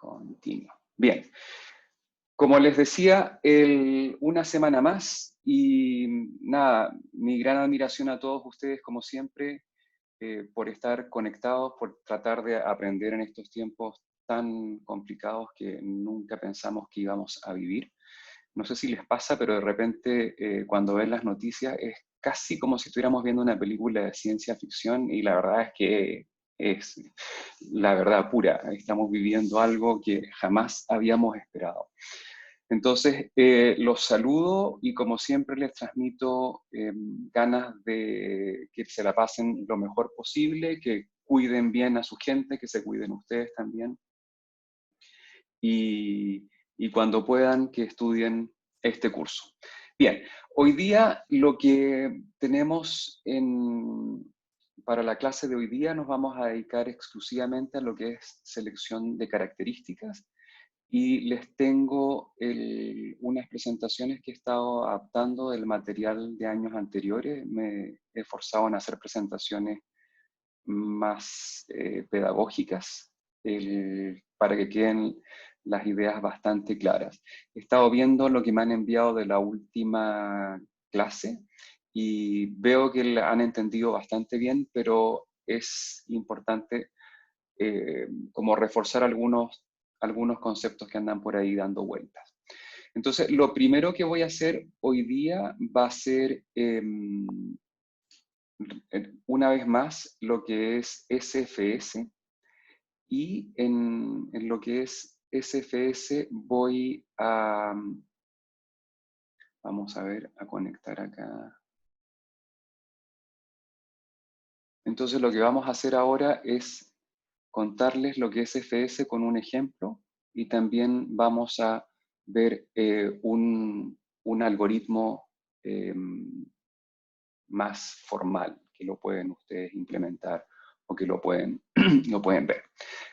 Continuo. Bien. Como les decía, una semana más y nada, mi gran admiración a todos ustedes, como siempre, por estar conectados, por tratar de aprender en estos tiempos tan complicados que nunca pensamos que íbamos a vivir. No sé si les pasa, pero de repente cuando ven las noticias es casi como si estuviéramos viendo una película de ciencia ficción y la verdad es que es la verdad pura. Estamos viviendo algo que jamás habíamos esperado. Entonces, los saludo y como siempre les transmito ganas de que se la pasen lo mejor posible, que cuiden bien a su gente, que se cuiden ustedes también. Y cuando puedan, que estudien este curso. Bien, hoy día lo que tenemos para la clase de hoy día nos vamos a dedicar exclusivamente a lo que es selección de características y les tengo unas presentaciones que he estado adaptando del material de años anteriores. Me he esforzado en hacer presentaciones más pedagógicas para que queden las ideas bastante claras. He estado viendo lo que me han enviado de la última clase y veo que la han entendido bastante bien, pero es importante como reforzar algunos conceptos que andan por ahí dando vueltas. Entonces, lo primero que voy a hacer hoy día va a ser una vez más lo que es SFS, y en lo que es SFS voy a, vamos a ver, a conectar acá. Entonces lo que vamos a hacer ahora es contarles lo que es SFS con un ejemplo y también vamos a ver un algoritmo más formal que lo pueden ustedes implementar o que lo pueden ver.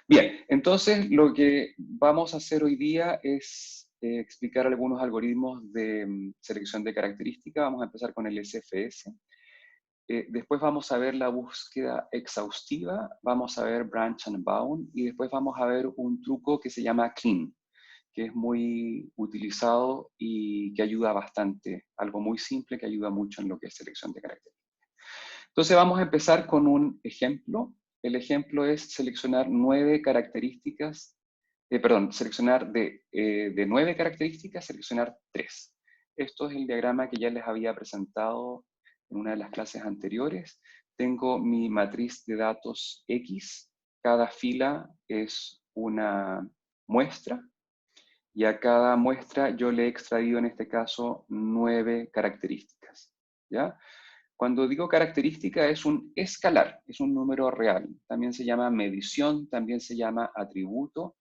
Bien, entonces lo que vamos a hacer hoy día es explicar algunos algoritmos de selección de características. Vamos a empezar con el SFS. Después vamos a ver la búsqueda exhaustiva, vamos a ver branch and bound, y después vamos a ver un truco que se llama clean, que es muy utilizado y que ayuda bastante, algo muy simple que ayuda mucho en lo que es selección de características. Entonces vamos a empezar con un ejemplo. El ejemplo es seleccionar 9 características, seleccionar de 9 características, seleccionar 3. Esto es el diagrama que ya les había presentado en una de las clases anteriores. Tengo mi matriz de datos X, cada fila es una muestra, y a cada muestra yo le he extraído en este caso 9 características, ¿ya? Cuando digo característica es un escalar, es un número real. También se llama medición, también se llama atributo.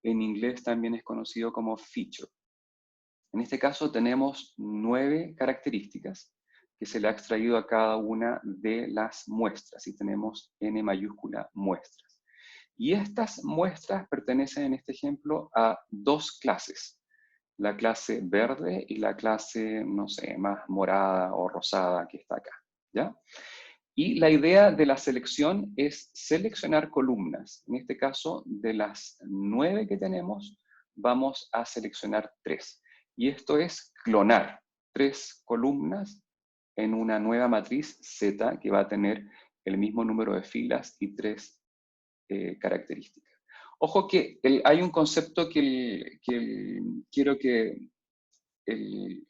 En inglés también es conocido como feature. En este caso tenemos 9 características que se le ha extraído a cada una de las muestras, y tenemos n mayúscula muestras. Y estas muestras pertenecen en este ejemplo a 2 clases, la clase verde y la clase, no sé, más morada o rosada que está acá, ¿ya? Y la idea de la selección es seleccionar columnas. En este caso, de las 9 que tenemos, vamos a seleccionar 3. Y esto es clonar 3 columnas en una nueva matriz Z que va a tener el mismo número de filas y 3 características. Ojo que hay un concepto que quiero que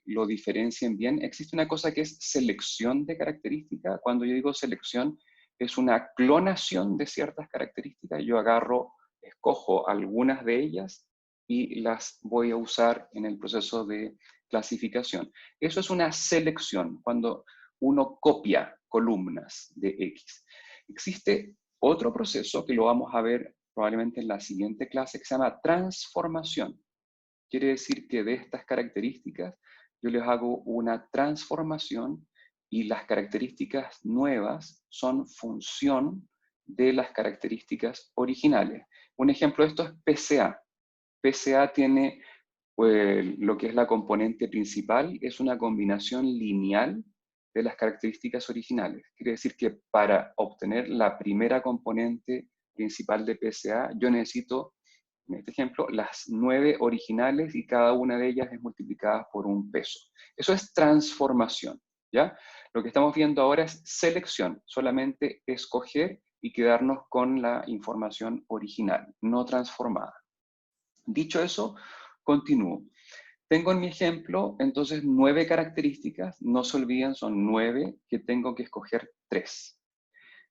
lo diferencien bien. Existe una cosa que es selección de características. Cuando yo digo selección, es una clonación de ciertas características. Yo escojo algunas de ellas y las voy a usar en el proceso de clasificación. Eso es una selección, cuando uno copia columnas de X. Existe otro proceso que lo vamos a ver probablemente en la siguiente clase, que se llama transformación. Quiere decir que de estas características yo les hago una transformación y las características nuevas son función de las características originales. Un ejemplo de esto es PCA. PCA tiene lo que es la componente principal, es una combinación lineal de las características originales. Quiere decir que para obtener la primera componente principal de PCA, yo necesito en este ejemplo, las 9 originales y cada una de ellas es multiplicada por un peso. Eso es transformación, ¿ya? Lo que estamos viendo ahora es selección, solamente escoger y quedarnos con la información original, no transformada. Dicho eso, continúo. Tengo en mi ejemplo, entonces, 9 características. No se olviden, son 9 que tengo que escoger 3.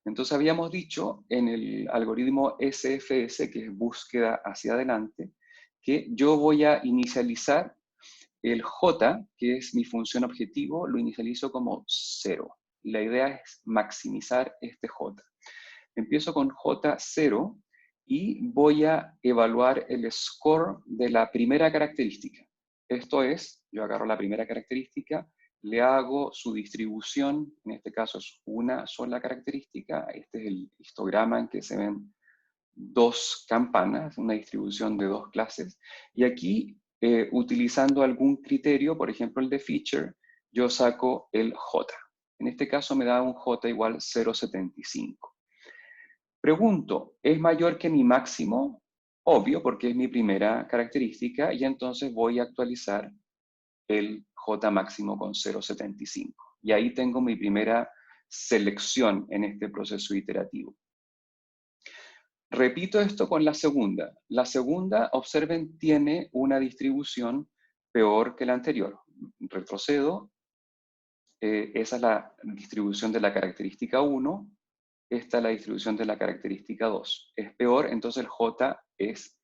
Entonces, habíamos dicho en el algoritmo SFS, que es búsqueda hacia adelante, que yo voy a inicializar el J, que es mi función objetivo, lo inicializo como 0. Y la idea es maximizar este J. Empiezo con J0 y voy a evaluar el score de la primera característica. Esto es, yo agarro la primera característica, le hago su distribución, en este caso es una sola característica, este es el histograma en que se ven 2 campanas, una distribución de 2 clases, y aquí, utilizando algún criterio, por ejemplo el de feature, yo saco el J. En este caso me da un J igual 0,75. Pregunto, ¿es mayor que mi máximo? Obvio, porque es mi primera característica, y entonces voy a actualizar el J máximo con 0,75. Y ahí tengo mi primera selección en este proceso iterativo. Repito esto con la segunda. La segunda, observen, tiene una distribución peor que la anterior. Retrocedo. Esa es la distribución de la característica 1. Esta es la distribución de la característica 2. Es peor, entonces el J es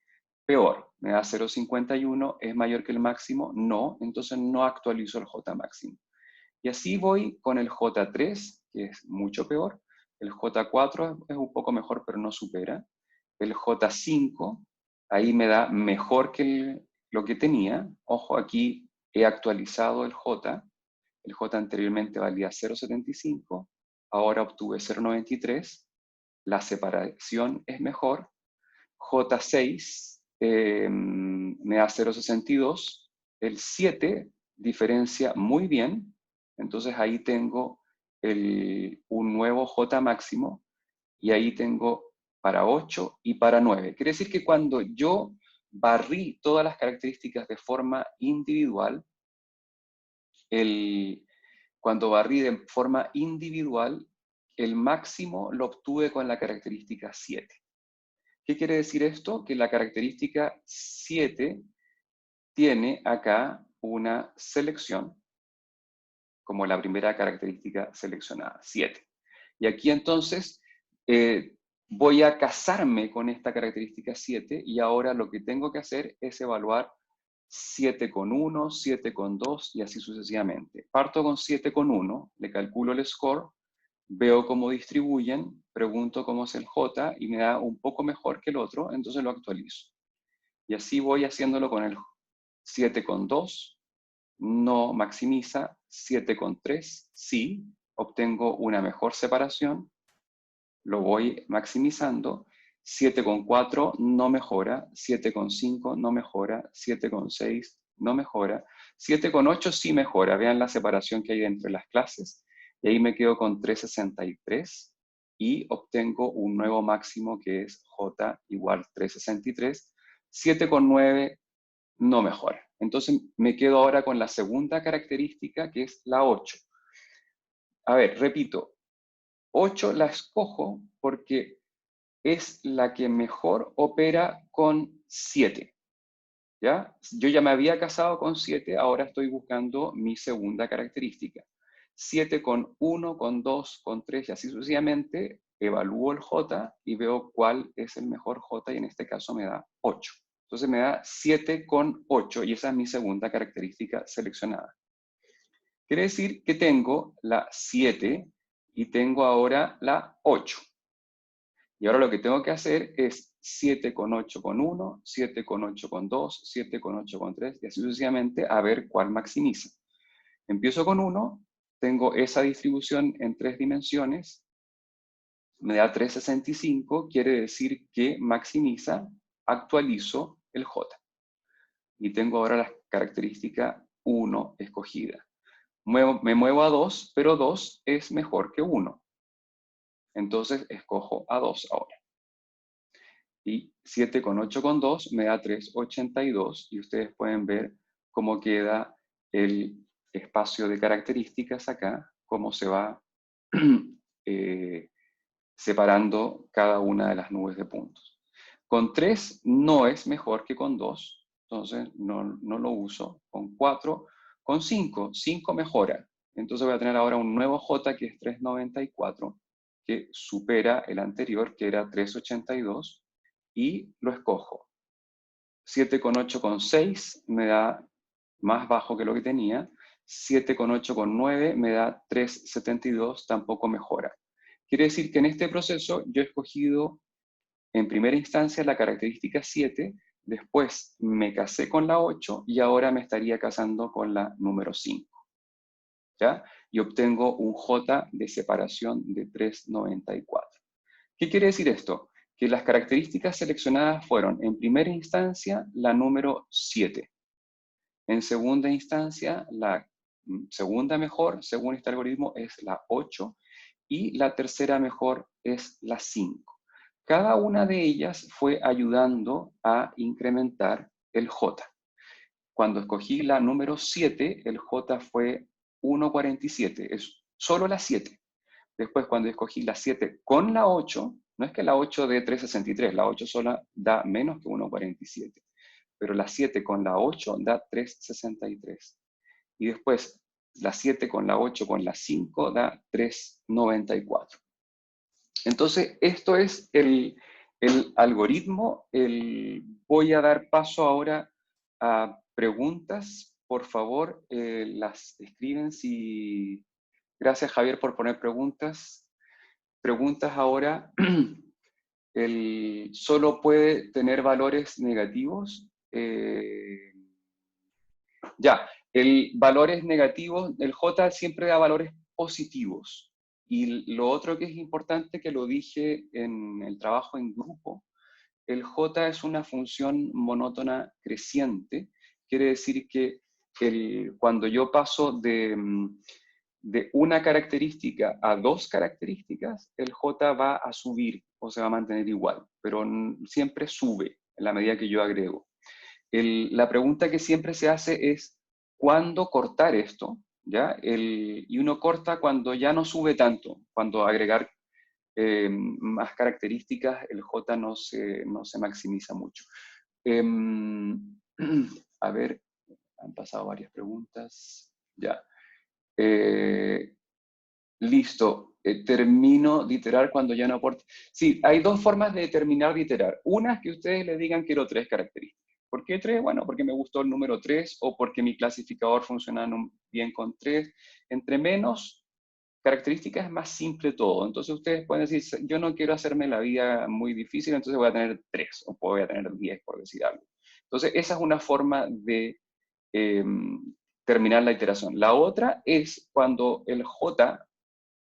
peor. Me da 0,51, ¿es mayor que el máximo? No, entonces no actualizo el J máximo. Y así voy con el J3, que es mucho peor. El J4 es un poco mejor, pero no supera. El J5, ahí me da mejor que lo que tenía. Ojo, aquí he actualizado el J. El J anteriormente valía 0,75, ahora obtuve 0,93. La separación es mejor. J6 me da 0,62. El 7 diferencia muy bien. Entonces ahí tengo un nuevo J máximo y ahí tengo para 8 y para 9. Quiere decir que cuando yo barrí todas las características de forma individual, cuando barrí de forma individual, el máximo lo obtuve con la característica 7. ¿Qué quiere decir esto? Que la característica 7 tiene acá una selección, como la primera característica seleccionada, 7. Y aquí entonces voy a casarme con esta característica 7 y ahora lo que tengo que hacer es evaluar 7,1, 7,2 y así sucesivamente. Parto con 7,1, le calculo el score, veo cómo distribuyen, pregunto cómo es el J y me da un poco mejor que el otro, entonces lo actualizo. Y así voy haciéndolo con el 7,2, no maximiza, 7,3, sí, obtengo una mejor separación, lo voy maximizando, 7,4 no mejora, 7,5 no mejora, 7,6 no mejora, 7,8 sí mejora, vean la separación que hay entre las clases, y ahí me quedo con 3,63 y obtengo un nuevo máximo que es J igual 3,63, 7,9 no mejora. Entonces me quedo ahora con la segunda característica que es la 8. A ver, repito, 8 la escojo porque es la que mejor opera con 7. ¿Ya? Yo ya me había casado con 7, ahora estoy buscando mi segunda característica. 7 con 1, con 2, con 3 y así sucesivamente, evalúo el J y veo cuál es el mejor J y en este caso me da 8. Entonces me da 7 con 8 y esa es mi segunda característica seleccionada. Quiere decir que tengo la 7 y tengo ahora la 8. Y ahora lo que tengo que hacer es 7 con 8 con 1, 7 con 8 con 2, 7 con 8 con 3, y así sucesivamente a ver cuál maximiza. Empiezo con 1, tengo esa distribución en 3 dimensiones, me da 3,65, quiere decir que maximiza, actualizo el J. Y tengo ahora la característica 1 escogida. Me muevo a 2, pero 2 es mejor que 1. Entonces escojo a 2 ahora. y 7 con 8 con 2 me da 382, y ustedes pueden ver cómo queda el espacio de características acá, cómo se va separando cada una de las nubes de puntos. Con 3 no es mejor que con 2, entonces no lo uso. Con 4, con 5, 5 mejora. Entonces voy a tener ahora un nuevo J que es 394, que supera el anterior, que era 382, y lo escojo. 7 con 8 con 6 me da más bajo que lo que tenía. 7 con 8 con 9 me da 372, tampoco mejora. Quiere decir que en este proceso yo he escogido en primera instancia la característica 7, después me casé con la 8 y ahora me estaría casando con la número 5. ¿Ya? Y obtengo un J de separación de 394. ¿Qué quiere decir esto? Que las características seleccionadas fueron, en primera instancia, la número 7. En segunda instancia, la segunda mejor, según este algoritmo, es la 8. Y la tercera mejor es la 5. Cada una de ellas fue ayudando a incrementar el J. Cuando escogí la número 7, el J fue 1,47, es solo la 7. Después, cuando escogí la 7 con la 8, no es que la 8 dé 3,63, la 8 sola da menos que 1,47, pero la 7 con la 8 da 3,63. Y después, la 7 con la 8 con la 5 da 3,94. Entonces, esto es el algoritmo. Voy a dar paso ahora a preguntas. Por favor, las escriben si... Gracias, Javier, por poner preguntas. Preguntas ahora. Solo puede tener valores negativos. Ya, el valores negativos, el J siempre da valores positivos. Y lo otro que es importante, que lo dije en el trabajo en grupo, el J es una función monótona creciente. Quiere decir que cuando yo paso de una característica a dos características, el J va a subir o se va a mantener igual, pero siempre sube en la medida que yo agrego. La pregunta que siempre se hace es, ¿cuándo cortar esto? ¿Ya? Y uno corta cuando ya no sube tanto, cuando agregar más características, el J no se maximiza mucho. A ver, han pasado varias preguntas. Ya. Listo. Termino de iterar cuando ya no aporte. Sí, hay dos formas de terminar de iterar. Una es que ustedes le digan quiero 3 características. ¿Por qué 3? Bueno, porque me gustó el número 3 o porque mi clasificador funciona bien con 3. Entre menos características es más simple todo. Entonces ustedes pueden decir, yo no quiero hacerme la vida muy difícil, entonces voy a tener 3 o voy a tener 10, por decir algo. Entonces esa es una forma de terminar la iteración. La otra es cuando el J,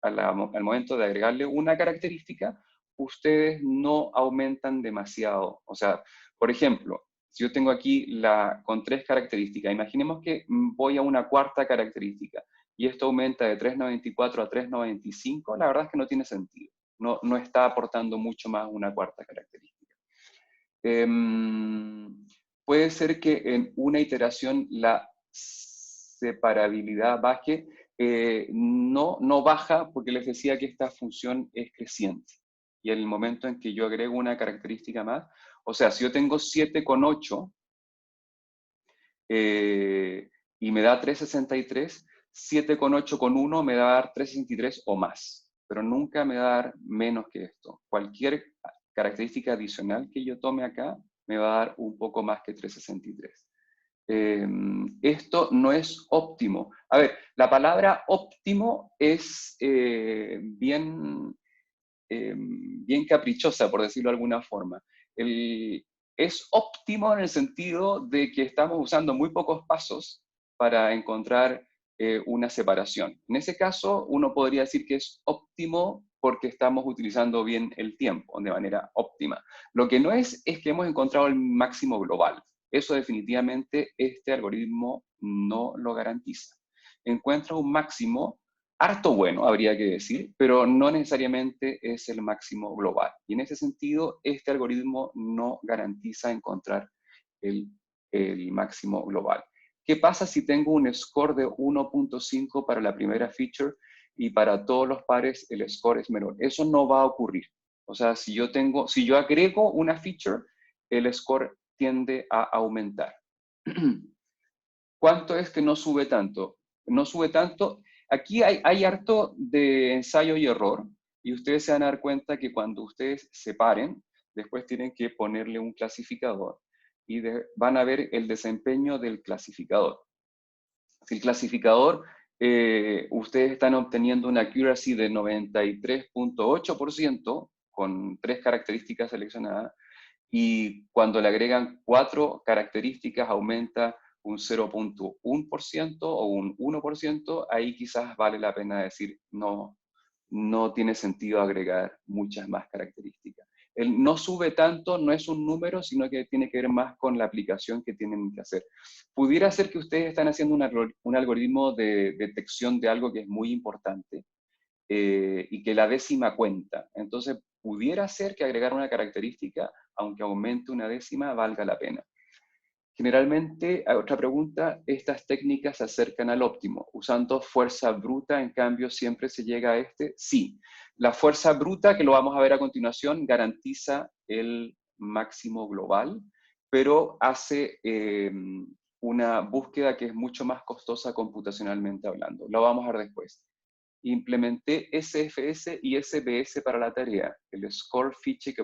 al momento de agregarle una característica, ustedes no aumentan demasiado. O sea, por ejemplo, si yo tengo aquí con 3 características, imaginemos que voy a una cuarta característica y esto aumenta de 394 a 395, la verdad es que no tiene sentido. No está aportando mucho más una cuarta característica. Puede ser que en una iteración la separabilidad baje, no baja porque les decía que esta función es creciente. Y en el momento en que yo agrego una característica más, o sea, si yo tengo 7 con 8 y me da 363, 7 con 8 con 1 me va a dar 363 o más, pero nunca me va a dar menos que esto. Cualquier característica adicional que yo tome acá me va a dar un poco más que 363. Esto no es óptimo. A ver, la palabra óptimo es bien caprichosa, por decirlo de alguna forma. Es óptimo en el sentido de que estamos usando muy pocos pasos para encontrar una separación. En ese caso, uno podría decir que es óptimo porque estamos utilizando bien el tiempo de manera óptima. Lo que no es que hemos encontrado el máximo global. Eso definitivamente este algoritmo no lo garantiza. Encuentra un máximo harto bueno, habría que decir, pero no necesariamente es el máximo global. Y en ese sentido, este algoritmo no garantiza encontrar el, el máximo global. ¿Qué pasa si tengo un score de 1.5 para la primera feature y para todos los pares el score es menor? Eso no va a ocurrir. O sea, si yo agrego una feature, el score tiende a aumentar. ¿Cuánto es que no sube tanto? No sube tanto. Aquí hay harto de ensayo y error, y ustedes se van a dar cuenta que cuando ustedes separen, después tienen que ponerle un clasificador, y van a ver el desempeño del clasificador. Si el clasificador, ustedes están obteniendo una accuracy de 93.8% con 3 características seleccionadas, y cuando le agregan 4 características aumenta un 0.1% o un 1%, ahí quizás vale la pena decir no tiene sentido agregar muchas más características. El no sube tanto no es un número, sino que tiene que ver más con la aplicación que tienen que hacer. Pudiera ser que ustedes están haciendo un algoritmo de detección de algo que es muy importante, y que la décima cuenta. Entonces, pudiera ser que agregar una característica, aunque aumente una décima, valga la pena. Generalmente, otra pregunta, estas técnicas se acercan al óptimo. Usando fuerza bruta, en cambio, siempre se llega a este. Sí, la fuerza bruta, que lo vamos a ver a continuación, garantiza el máximo global, pero hace una búsqueda que es mucho más costosa computacionalmente hablando. Lo vamos a ver después. Implementé SFS y SBS para la tarea. El score feature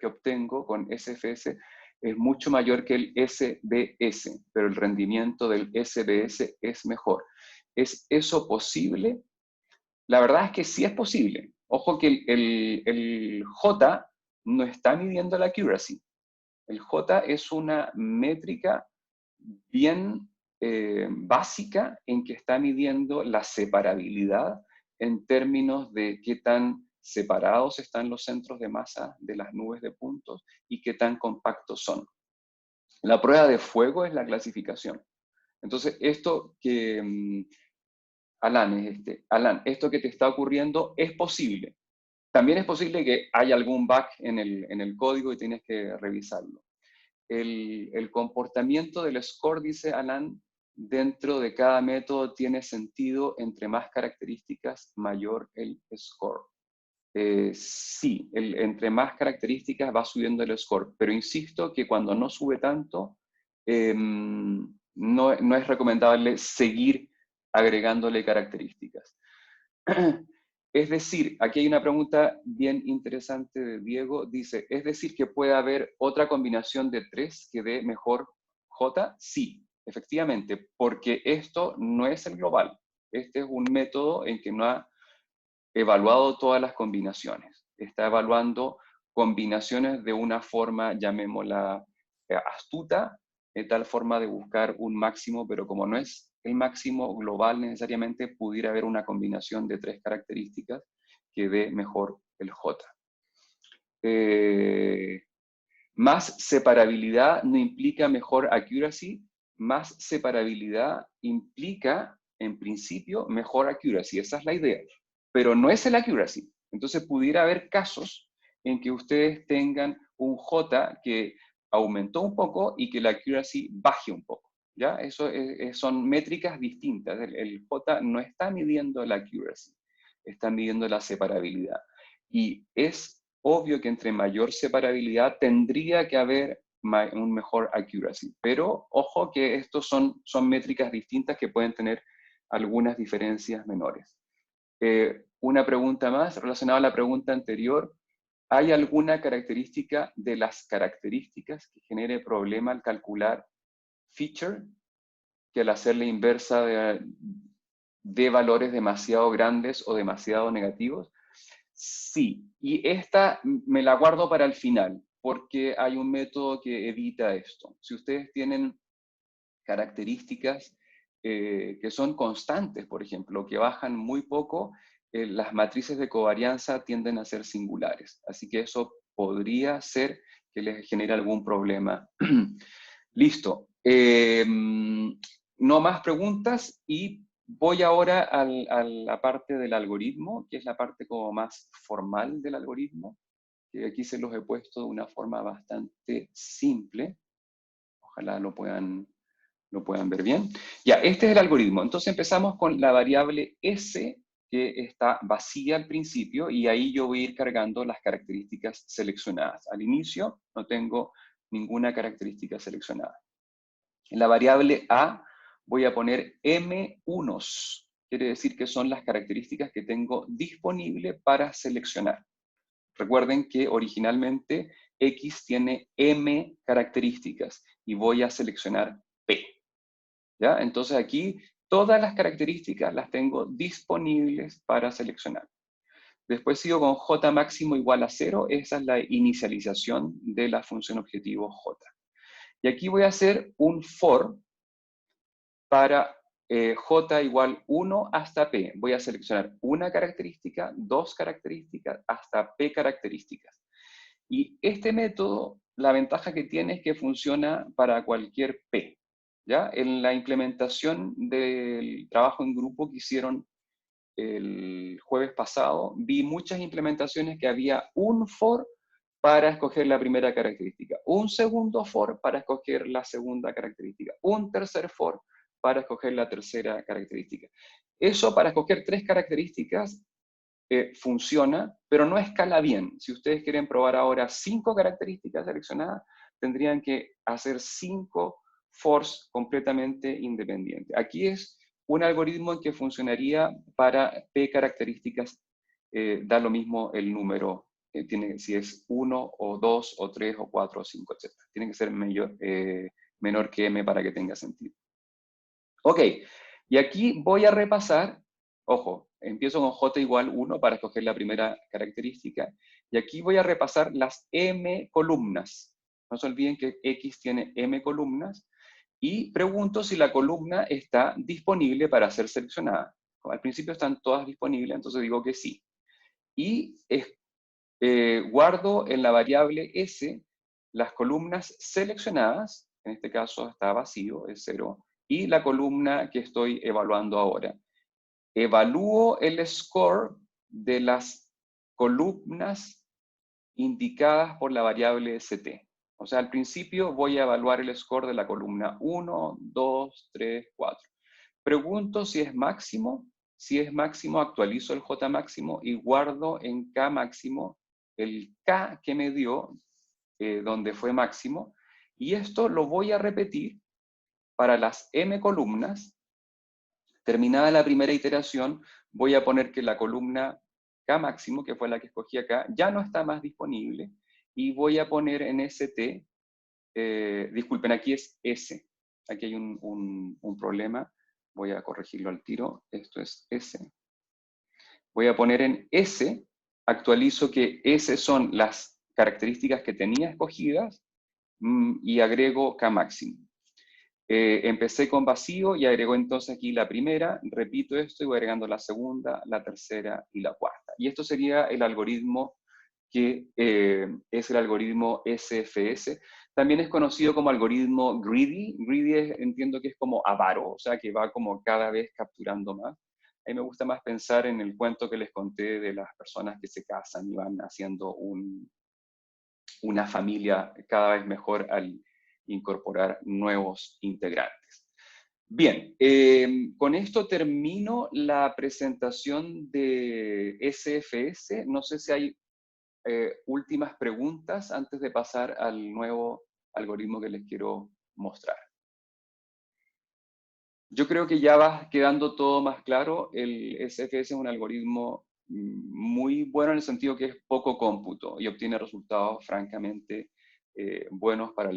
que obtengo con SFS es mucho mayor que el SBS, pero el rendimiento del SBS es mejor. ¿Es eso posible? La verdad es que sí es posible. Ojo que el J no está midiendo la accuracy. El J es una métrica bien básica en que está midiendo la separabilidad en términos de qué tan separados están los centros de masa de las nubes de puntos y qué tan compactos son. La prueba de fuego es la clasificación. Entonces, esto que, Alan, esto que te está ocurriendo es posible. También es posible que haya algún bug en el código y tienes que revisarlo. El comportamiento del score, dice Alan, dentro de cada método tiene sentido, entre más características, mayor el score. Sí, entre más características va subiendo el score, pero insisto que cuando no sube tanto, no es recomendable seguir agregándole características. Es decir, aquí hay una pregunta bien interesante de Diego, dice, ¿es decir que puede haber otra combinación de 3 que dé mejor J? Sí, efectivamente, porque esto no es el global. Este es un método en que no ha evaluado todas las combinaciones. Está evaluando combinaciones de una forma, llamémosla astuta, de tal forma de buscar un máximo, pero como no es el máximo global necesariamente, pudiera haber una combinación de 3 características que dé mejor el J. Más separabilidad no implica mejor accuracy, más separabilidad implica, en principio, mejor accuracy. Esa es la idea. Pero no es el accuracy. Entonces pudiera haber casos en que ustedes tengan un J que aumentó un poco y que la accuracy baje un poco. ¿Ya? Eso son métricas distintas. El J no está midiendo la accuracy, está midiendo la separabilidad. Y es obvio que entre mayor separabilidad tendría que haber un mejor accuracy. Pero ojo que estos son métricas distintas que pueden tener algunas diferencias menores. Una pregunta más relacionada a la pregunta anterior. ¿Hay alguna característica de las características que genere problema al calcular feature, que al hacer la inversa de valores demasiado grandes o demasiado negativos? Sí, y esta me la guardo para el final, porque hay un método que evita esto. Si ustedes tienen características que son constantes, por ejemplo, que bajan muy poco, las matrices de covarianza tienden a ser singulares. Así que eso podría ser que les genere algún problema. Listo. No más preguntas y Voy ahora a la parte del algoritmo, que es la parte como más formal del algoritmo, que aquí se los he puesto de una forma bastante simple. Ojalá lo puedan ver bien. Ya, este es el algoritmo. Entonces empezamos con la variable S, que está vacía al principio, y ahí yo voy a ir cargando las características seleccionadas. Al inicio no tengo ninguna característica seleccionada. En la variable A voy a poner M1s, quiere decir que son las características que tengo disponible para seleccionar. Recuerden que originalmente X tiene M características y voy a seleccionar P. ¿Ya? Entonces aquí todas las características las tengo disponibles para seleccionar. Después sigo con J máximo igual a 0, esa es la inicialización de la función objetivo J. Y aquí voy a hacer un for para J igual 1 hasta P. Voy a seleccionar una característica, dos características, hasta P características. Y este método, la ventaja que tiene es que funciona para cualquier P. ¿Ya? En la implementación del trabajo en grupo que hicieron el jueves pasado, vi muchas implementaciones que había un for para escoger la primera característica, un segundo for para escoger la segunda característica, un tercer for para escoger la tercera característica. Eso para escoger tres características funciona, pero no escala bien. Si ustedes quieren probar ahora 5 características seleccionadas, tendrían que hacer 5 fors completamente independientes. Aquí es un algoritmo que funcionaría para P características, da lo mismo el número, si es 1 o 2 o 3 o 4 o 5, etc. Tiene que ser menor que M para que tenga sentido. Ok, y aquí voy a repasar, ojo, empiezo con J igual 1 para escoger la primera característica, y aquí voy a repasar las M columnas. No se olviden que X tiene M columnas, y pregunto si la columna está disponible para ser seleccionada. Al principio están todas disponibles, entonces digo que sí. Y guardo en la variable S las columnas seleccionadas, en este caso está vacío, es 0, y la columna que estoy evaluando ahora. Evalúo el score de las columnas indicadas por la variable st. O sea, al principio voy a evaluar el score de la columna 1, 2, 3, 4. Pregunto si es máximo. Si es máximo, actualizo el J máximo y guardo en K máximo el K que me dio, donde fue máximo. Y esto lo voy a repetir para las M columnas. Terminada la primera iteración, voy a poner que la columna K máximo, que fue la que escogí acá, ya no está más disponible, y voy a poner en ST, disculpen, aquí es S, aquí hay un problema, voy a corregirlo al tiro, esto es S. Voy a poner en S, actualizo que S son las características que tenía escogidas, y agrego K máximo. Empecé con vacío y agrego entonces aquí la primera, repito esto y voy agregando la segunda, la tercera y la cuarta. Y esto sería el algoritmo que es el algoritmo SFS. También es conocido como algoritmo greedy. Greedy entiendo que es como avaro, o sea que va como cada vez capturando más. A mí me gusta más pensar en el cuento que les conté de las personas que se casan y van haciendo una familia cada vez mejor al incorporar nuevos integrantes. Bien, con esto termino la presentación de SFS. No sé si hay últimas preguntas antes de pasar al nuevo algoritmo que les quiero mostrar. Yo creo que ya va quedando todo más claro. El SFS es un algoritmo muy bueno en el sentido que es poco cómputo y obtiene resultados francamente buenos para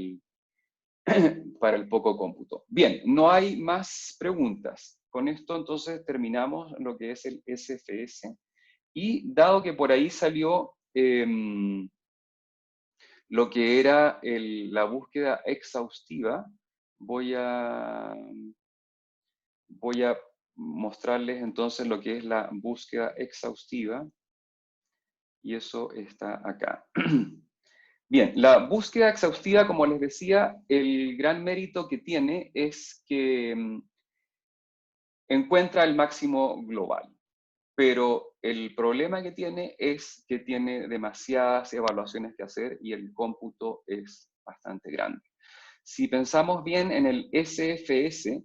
para el poco cómputo. Bien, no hay más preguntas. Con esto entonces terminamos lo que es el SFS. Y dado que por ahí salió lo que era la búsqueda exhaustiva, voy a mostrarles entonces lo que es la búsqueda exhaustiva, y eso está acá. Bien, la búsqueda exhaustiva, como les decía, el gran mérito que tiene es que encuentra el máximo global. Pero el problema que tiene es que tiene demasiadas evaluaciones que hacer y el cómputo es bastante grande. Si pensamos bien en el SFS,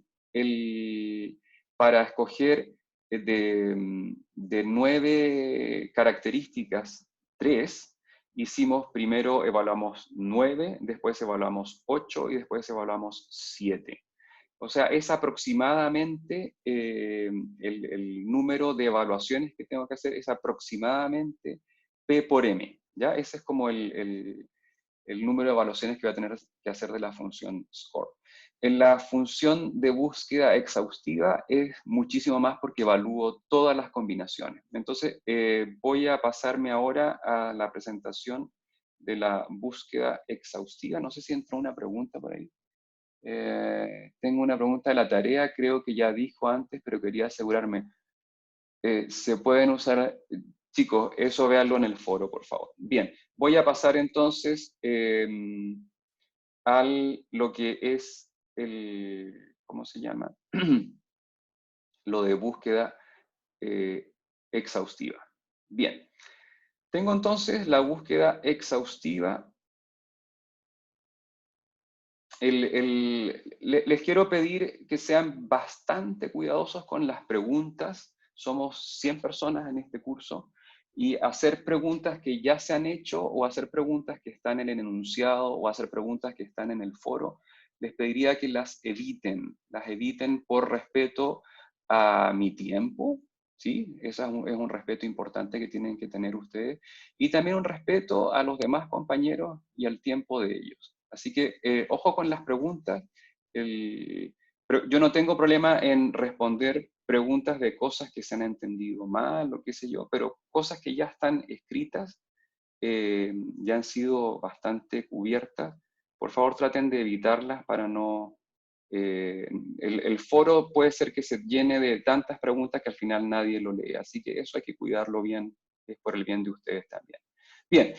para escoger de 9 características, 3, hicimos primero evaluamos 9, después evaluamos 8 y después evaluamos 7. O sea, es aproximadamente el número de evaluaciones que tengo que hacer es aproximadamente P por M, ¿ya? Ese es como el número de evaluaciones que voy a tener que hacer de la función score. En la función de búsqueda exhaustiva es muchísimo más porque evalúo todas las combinaciones. Entonces, voy a pasarme ahora a la presentación de la búsqueda exhaustiva. No sé si entró una pregunta por ahí. Tengo una pregunta de la tarea, creo que ya dijo antes, pero quería asegurarme. Se pueden usar, chicos, eso véanlo en el foro, por favor. Bien, voy a pasar entonces al lo que es ¿cómo se llama? Lo de búsqueda exhaustiva. Bien, tengo entonces la búsqueda exhaustiva. Les quiero pedir que sean bastante cuidadosos con las preguntas. Somos 100 personas en este curso y hacer preguntas que ya se han hecho o hacer preguntas que están en el enunciado o hacer preguntas que están en el foro, les pediría que las eviten por respeto a mi tiempo, ¿sí? Ese es un respeto importante que tienen que tener ustedes y también un respeto a los demás compañeros y al tiempo de ellos. Así que ojo con las preguntas. Pero yo no tengo problema en responder preguntas de cosas que se han entendido mal o qué sé yo, pero cosas que ya están escritas, ya han sido bastante cubiertas. Por favor, traten de evitarlas para no... el foro puede ser que se llene de tantas preguntas que al final nadie lo lee, así que eso hay que cuidarlo bien, es por el bien de ustedes también. Bien,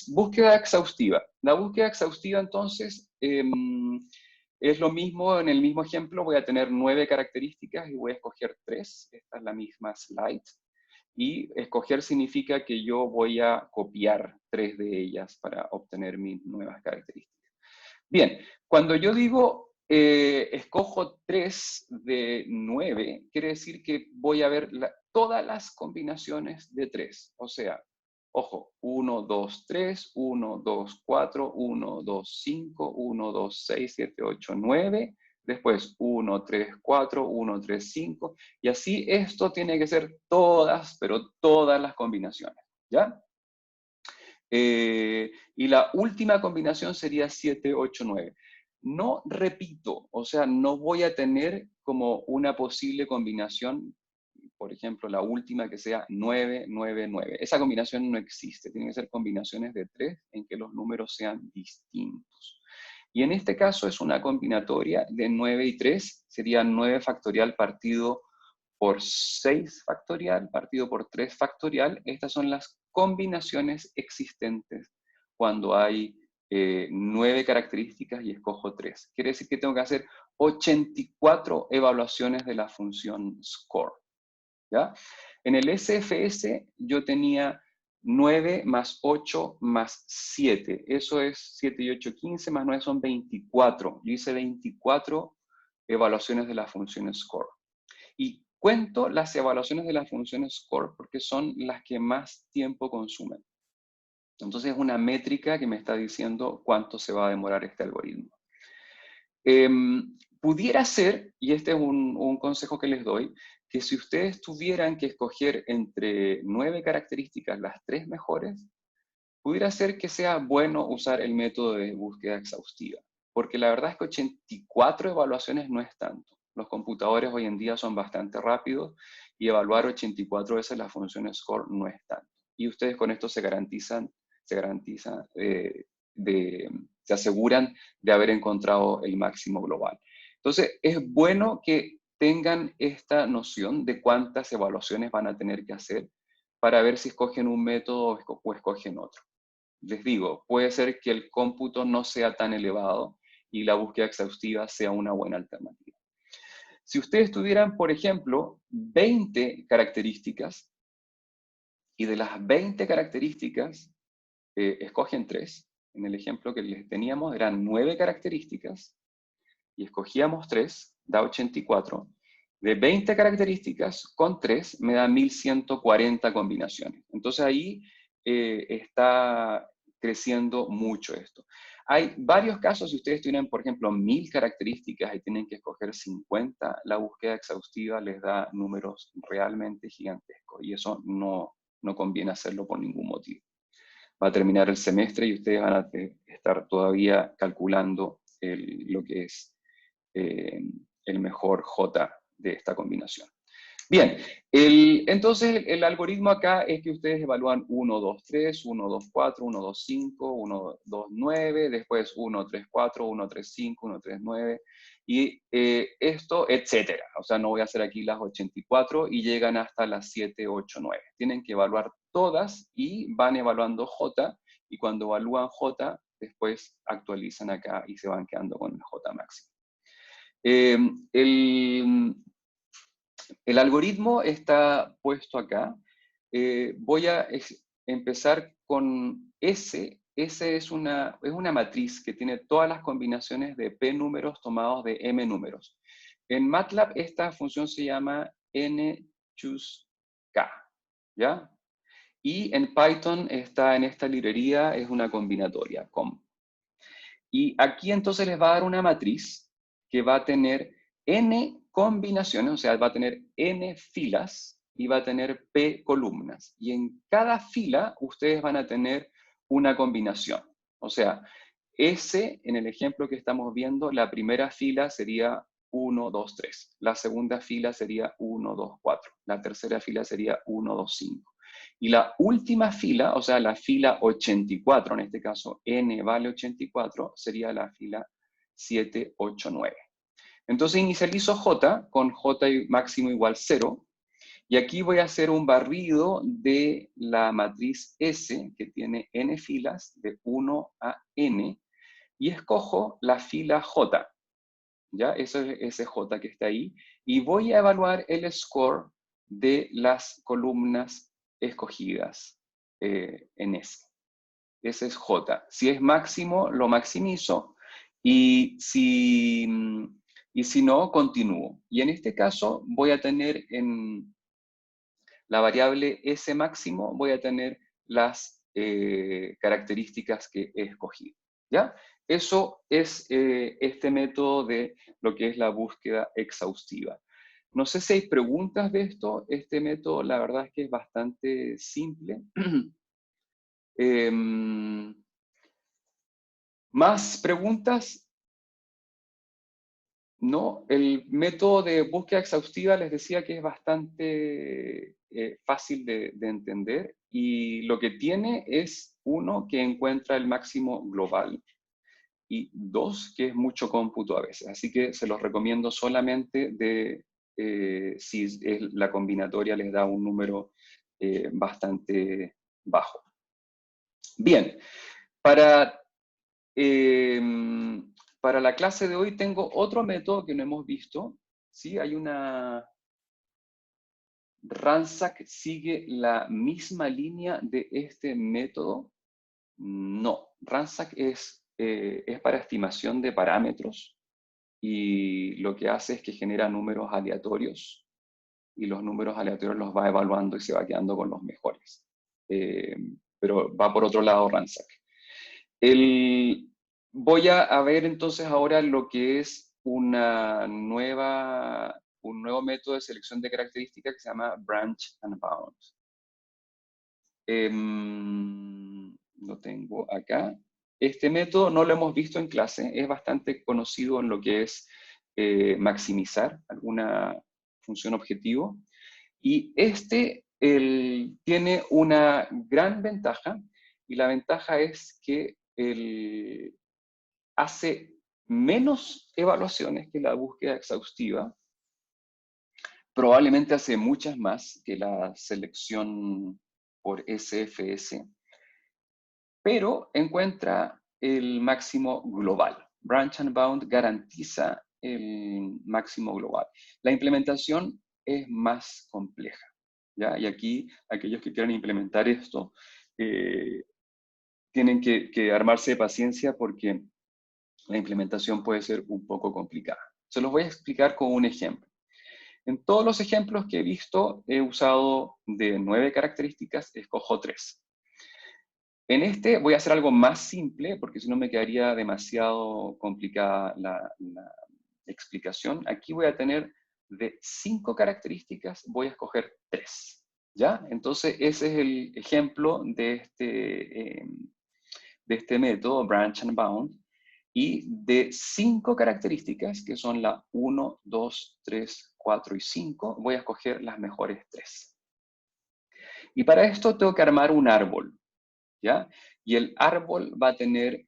búsqueda exhaustiva. La búsqueda exhaustiva, entonces, es lo mismo, en el mismo ejemplo, voy a tener 9 características y voy a escoger 3. Esta es la misma slide. Y escoger significa que yo voy a copiar 3 de ellas para obtener mis nuevas características. Bien, cuando yo digo escojo 3 de 9, quiere decir que voy a ver todas las combinaciones de 3. O sea, ojo, 1, 2, 3, 1, 2, 4, 1, 2, 5, 1, 2, 6, 7, 8, 9. Después 1, 3, 4, 1, 3, 5. Y así esto tiene que ser todas, pero todas las combinaciones. ¿Ya? Y la última combinación sería 7, 8, 9. No repito, o sea, no voy a tener como una posible combinación, por ejemplo, la última que sea 9, 9, 9. Esa combinación no existe, tienen que ser combinaciones de 3 en que los números sean distintos. Y en este caso es una combinatoria de 9 y 3, sería 9 factorial partido por 6 factorial partido por 3 factorial. Estas son las combinaciones existentes cuando hay 9 características y escojo 3. Quiere decir que tengo que hacer 84 evaluaciones de la función score. ¿Ya? En el SFS yo tenía 9 más 8 más 7. Eso es 7 y 8, 15, más 9 son 24. Yo hice 24 evaluaciones de la función score. Y cuento las evaluaciones de la función score porque son las que más tiempo consumen. Entonces es una métrica que me está diciendo cuánto se va a demorar este algoritmo. Pudiera ser, y este es un consejo que les doy, que si ustedes tuvieran que escoger entre 9 características las 3 mejores, pudiera ser que sea bueno usar el método de búsqueda exhaustiva, porque la verdad es que 84 evaluaciones no es tanto. Los computadores hoy en día son bastante rápidos y evaluar 84 veces la función score no es tanto. Y ustedes con esto se aseguran de haber encontrado el máximo global. Entonces, es bueno que tengan esta noción de cuántas evaluaciones van a tener que hacer para ver si escogen un método o escogen otro. Les digo, puede ser que el cómputo no sea tan elevado y la búsqueda exhaustiva sea una buena alternativa. Si ustedes tuvieran, por ejemplo, 20 características, y de las 20 características, escogen 3, en el ejemplo que les teníamos eran 9 características, y escogíamos 3, da 84. De 20 características, con 3 me da 1140 combinaciones. Entonces ahí está creciendo mucho esto. Hay varios casos, si ustedes tienen, por ejemplo, 1000 características y tienen que escoger 50, la búsqueda exhaustiva les da números realmente gigantescos, y eso no conviene hacerlo por ningún motivo. Va a terminar el semestre y ustedes van a estar todavía calculando lo que es el mejor J de esta combinación. Bien, entonces el algoritmo acá es que ustedes evalúan 1, 2, 3, 1, 2, 4, 1, 2, 5, 1, 2, 9, después 1, 3, 4, 1, 3, 5, 1, 3, 9, y esto, etcétera. O sea, no voy a hacer aquí las 84 y llegan hasta las 7, 8, 9. Tienen que evaluar todas y van evaluando J, y cuando evalúan J, después actualizan acá y se van quedando con el J máximo. El algoritmo está puesto acá. Voy a empezar con S. S es una matriz que tiene todas las combinaciones de P números tomados de M números. En MATLAB esta función se llama nChooseK, ¿ya? Y en Python está en esta librería, es una combinatoria, com. Y aquí entonces les va a dar una matriz que va a tener n combinaciones, o sea, va a tener n filas y va a tener p columnas. Y en cada fila ustedes van a tener una combinación. O sea, S, en el ejemplo que estamos viendo, la primera fila sería 1, 2, 3. La segunda fila sería 1, 2, 4. La tercera fila sería 1, 2, 5. Y la última fila, o sea, la fila 84, en este caso n vale 84, sería la fila 7, 8, 9. Entonces inicializo J con J máximo igual 0, y aquí voy a hacer un barrido de la matriz S, que tiene n filas de 1 a n, y escojo la fila J, ¿ya? Eso es ese J que está ahí, y voy a evaluar el score de las columnas escogidas en S. Ese es J. Si es máximo, lo maximizo, y si no, continúo. Y en este caso voy a tener en la variable S máximo, voy a tener las características que he escogido, ¿ya? Eso es este método de lo que es la búsqueda exhaustiva. No sé si hay preguntas de esto. Este método, la verdad es que es bastante simple. ¿Más preguntas? No, el método de búsqueda exhaustiva les decía que es bastante fácil de entender, y lo que tiene es, uno, que encuentra el máximo global, y dos, que es mucho cómputo a veces. Así que se los recomiendo solamente si la combinatoria les da un número bastante bajo. Bien, para para la clase de hoy tengo otro método que no hemos visto. ¿Sí? Hay una... ¿RANSAC sigue la misma línea de este método? No. RANSAC es para estimación de parámetros, y lo que hace es que genera números aleatorios, y los números aleatorios los va evaluando y se va quedando con los mejores. Pero va por otro lado RANSAC. Voy a ver entonces ahora lo que es un nuevo método de selección de características que se llama Branch and Bound. Lo tengo acá. Este método no lo hemos visto en clase, es bastante conocido en lo que es maximizar alguna función objetivo. Y tiene una gran ventaja, y la ventaja es que hace menos evaluaciones que la búsqueda exhaustiva, probablemente hace muchas más que la selección por SFS, pero encuentra el máximo global. Branch and Bound garantiza el máximo global. La implementación es más compleja, ¿ya? Y aquí, aquellos que quieran implementar esto, tienen que armarse de paciencia porque la implementación puede ser un poco complicada. Se los voy a explicar con un ejemplo. En todos los ejemplos que he visto, he usado de 9 características, escojo 3. En este voy a hacer algo más simple, porque si no me quedaría demasiado complicada la explicación. Aquí voy a tener de 5 características, voy a escoger 3. ¿Ya? Entonces, ese es el ejemplo de este método, Branch and Bound. Y de 5 características, que son la 1, 2, 3, 4 y 5, voy a escoger las mejores 3. Y para esto tengo que armar un árbol, ¿ya? Y el árbol va a tener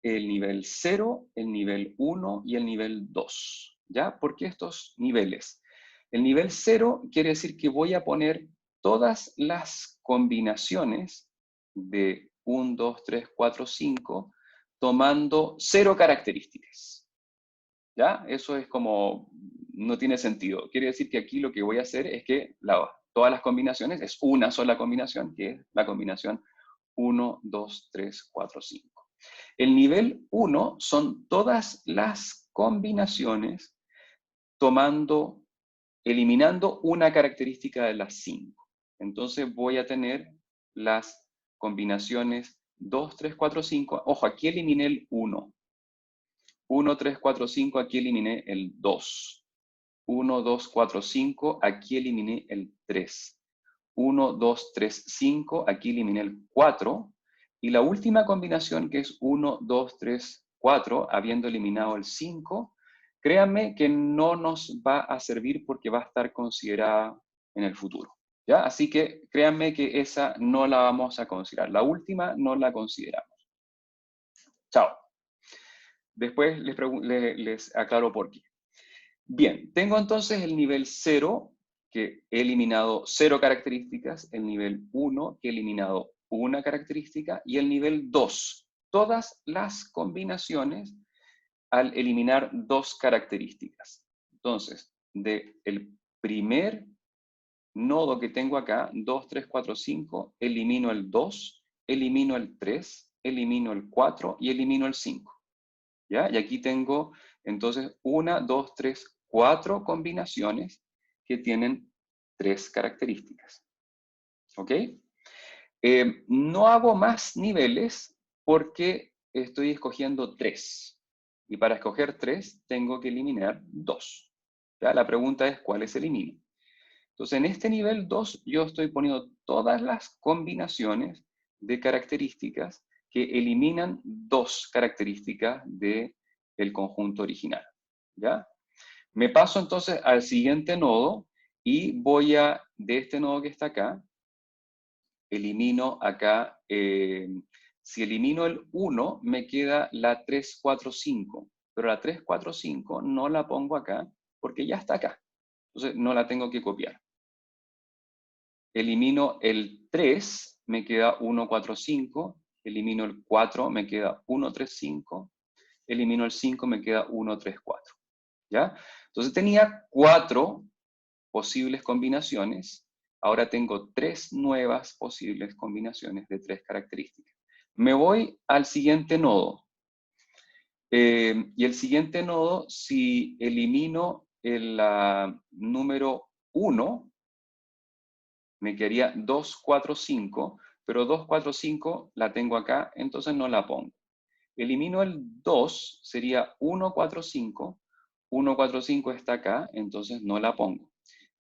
el nivel 0, el nivel 1 y el nivel 2, ¿ya? ¿Por qué estos niveles? El nivel 0 quiere decir que voy a poner todas las combinaciones de 1, 2, 3, 4, 5, tomando 0 características, ¿ya? Eso es como, no tiene sentido. Quiere decir que aquí lo que voy a hacer es que todas las combinaciones es una sola combinación, que es la combinación 1, 2, 3, 4, 5. El nivel 1 son todas las combinaciones eliminando una característica de las 5. Entonces voy a tener las combinaciones 2, 3, 4, 5. Ojo, aquí eliminé el 1. 1, 3, 4, 5, aquí eliminé el 2. 1, 2, 4, 5, aquí eliminé el 3. 1, 2, 3, 5, aquí eliminé el 4. Y la última combinación, que es 1, 2, 3, 4, habiendo eliminado el 5, créanme que no nos va a servir porque va a estar considerada en el futuro, ¿ya? Así que créanme que esa no la vamos a considerar. La última no la consideramos. Chao. Después les aclaro por qué. Bien, tengo entonces el nivel 0, que he eliminado 0 características, el nivel 1, que he eliminado una característica, y el nivel 2, todas las combinaciones al eliminar 2 características. Entonces, del primer nodo que tengo acá, 2, 3, 4, 5, elimino el 2, elimino el 3, elimino el 4 y elimino el 5. ¿Ya? Y aquí tengo entonces 1, 2, 3, 4 combinaciones que tienen 3 características. ¿Ok? No hago más niveles porque estoy escogiendo 3. Y para escoger 3 tengo que eliminar 2. ¿Ya? La pregunta es, ¿cuáles elimino? Entonces, en este nivel 2 yo estoy poniendo todas las combinaciones de características que eliminan 2 características del conjunto original. ¿Ya? Me paso entonces al siguiente nodo y de este nodo que está acá, elimino acá, si elimino el 1, me queda la 3, 4, 5, pero la 3, 4, 5 no la pongo acá porque ya está acá. Entonces, no la tengo que copiar. Elimino el 3, me queda 1, 4, 5. Elimino el 4, me queda 1, 3, 5. Elimino el 5, me queda 1, 3, 4. ¿Ya? Entonces tenía 4 posibles combinaciones. Ahora tengo 3 nuevas posibles combinaciones de 3 características. Me voy al siguiente nodo. Y el siguiente nodo, si elimino el número 1, me quedaría 2, 4, 5, pero 2, 4, 5 la tengo acá, entonces no la pongo. Elimino el 2, sería 1, 4, 5. 1, 4, 5 está acá, entonces no la pongo.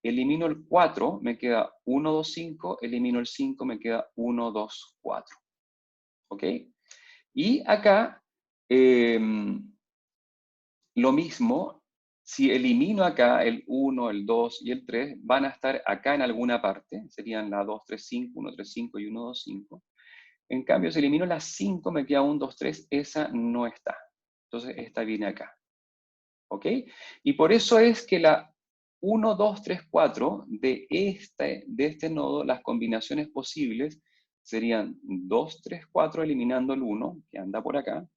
Elimino el 4, me queda 1, 2, 5. Elimino el 5, me queda 1, 2, 4. ¿Ok? Y acá, lo mismo, si elimino acá el 1, el 2 y el 3, van a estar acá en alguna parte, serían la 2, 3, 5, 1, 3, 5 y 1, 2, 5. En cambio, si elimino la 5, me queda 1, 2, 3, esa no está. Entonces, esta viene acá. ¿Ok? Y por eso es que la 1, 2, 3, 4 de este nodo, las combinaciones posibles serían 2, 3, 4 eliminando el 1, que anda por acá.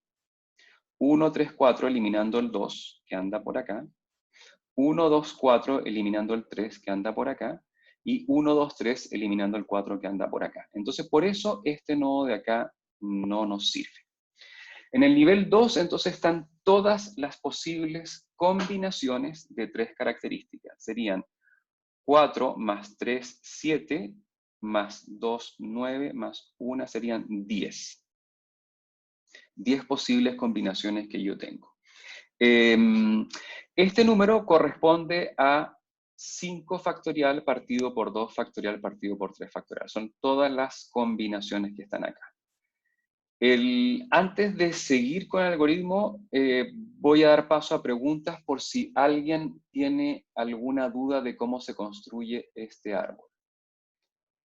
1, 3, 4 eliminando el 2, que anda por acá. 1, 2, 4 eliminando el 3, que anda por acá. Y 1, 2, 3 eliminando el 4, que anda por acá. Entonces, por eso este nodo de acá no nos sirve. En el nivel 2, entonces, están todas las posibles combinaciones de 3 características. Serían 4 más 3, 7, más 2, 9, más 1 serían 10. 10 posibles combinaciones que yo tengo. Este número corresponde a 5 factorial partido por 2 factorial partido por 3 factorial. Son todas las combinaciones que están acá. Antes de seguir con el algoritmo, voy a dar paso a preguntas por si alguien tiene alguna duda de cómo se construye este árbol.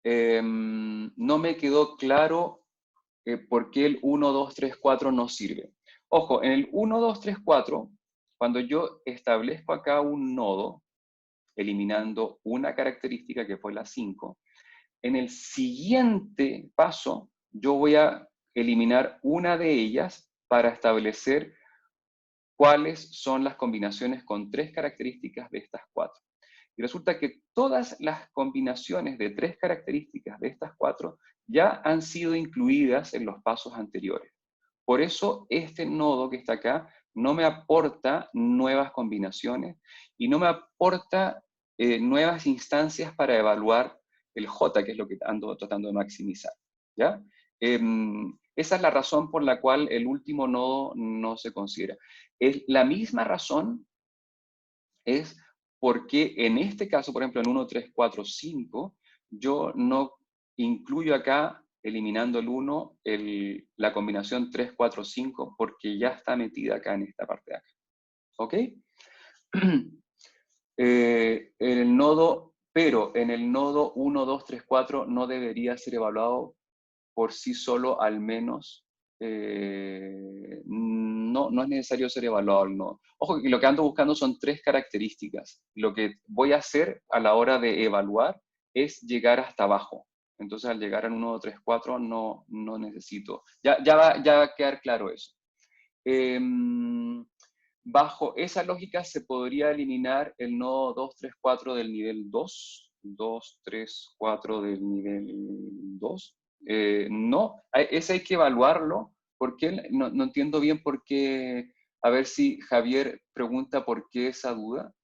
No me quedó claro por qué el 1, 2, 3, 4 no sirve. Ojo, en el 1, 2, 3, 4, cuando yo establezco acá un nodo, eliminando una característica que fue la 5, en el siguiente paso yo voy a eliminar una de ellas para establecer cuáles son las combinaciones con 3 características de estas 4. Y resulta que todas las combinaciones de 3 características de estas 4 ya han sido incluidas en los pasos anteriores. Por eso este nodo que está acá no me aporta nuevas combinaciones y no me aporta nuevas instancias para evaluar el J, que es lo que ando tratando de maximizar. ¿Ya? Esa es la razón por la cual el último nodo no se considera. Es la misma razón es porque en este caso, por ejemplo, en 1, 3, 4, 5, yo no incluyo acá, eliminando el 1, la combinación 3, 4, 5, porque ya está metida acá en esta parte de acá. ¿Ok? Pero en el nodo 1, 2, 3, 4 no debería ser evaluado por sí solo, al menos. No es necesario ser evaluado el nodo. Ojo, que lo que ando buscando son 3 características. Lo que voy a hacer a la hora de evaluar es llegar hasta abajo. Entonces, al llegar al 1, 2, 3, 4, no necesito. Ya va a quedar claro eso. Bajo esa lógica se podría eliminar el nodo 2, 3, 4 del nivel 2. 2, 3, 4 del nivel 2. No, ese hay que evaluarlo, porque no entiendo bien por qué. A ver si Javier pregunta por qué esa duda.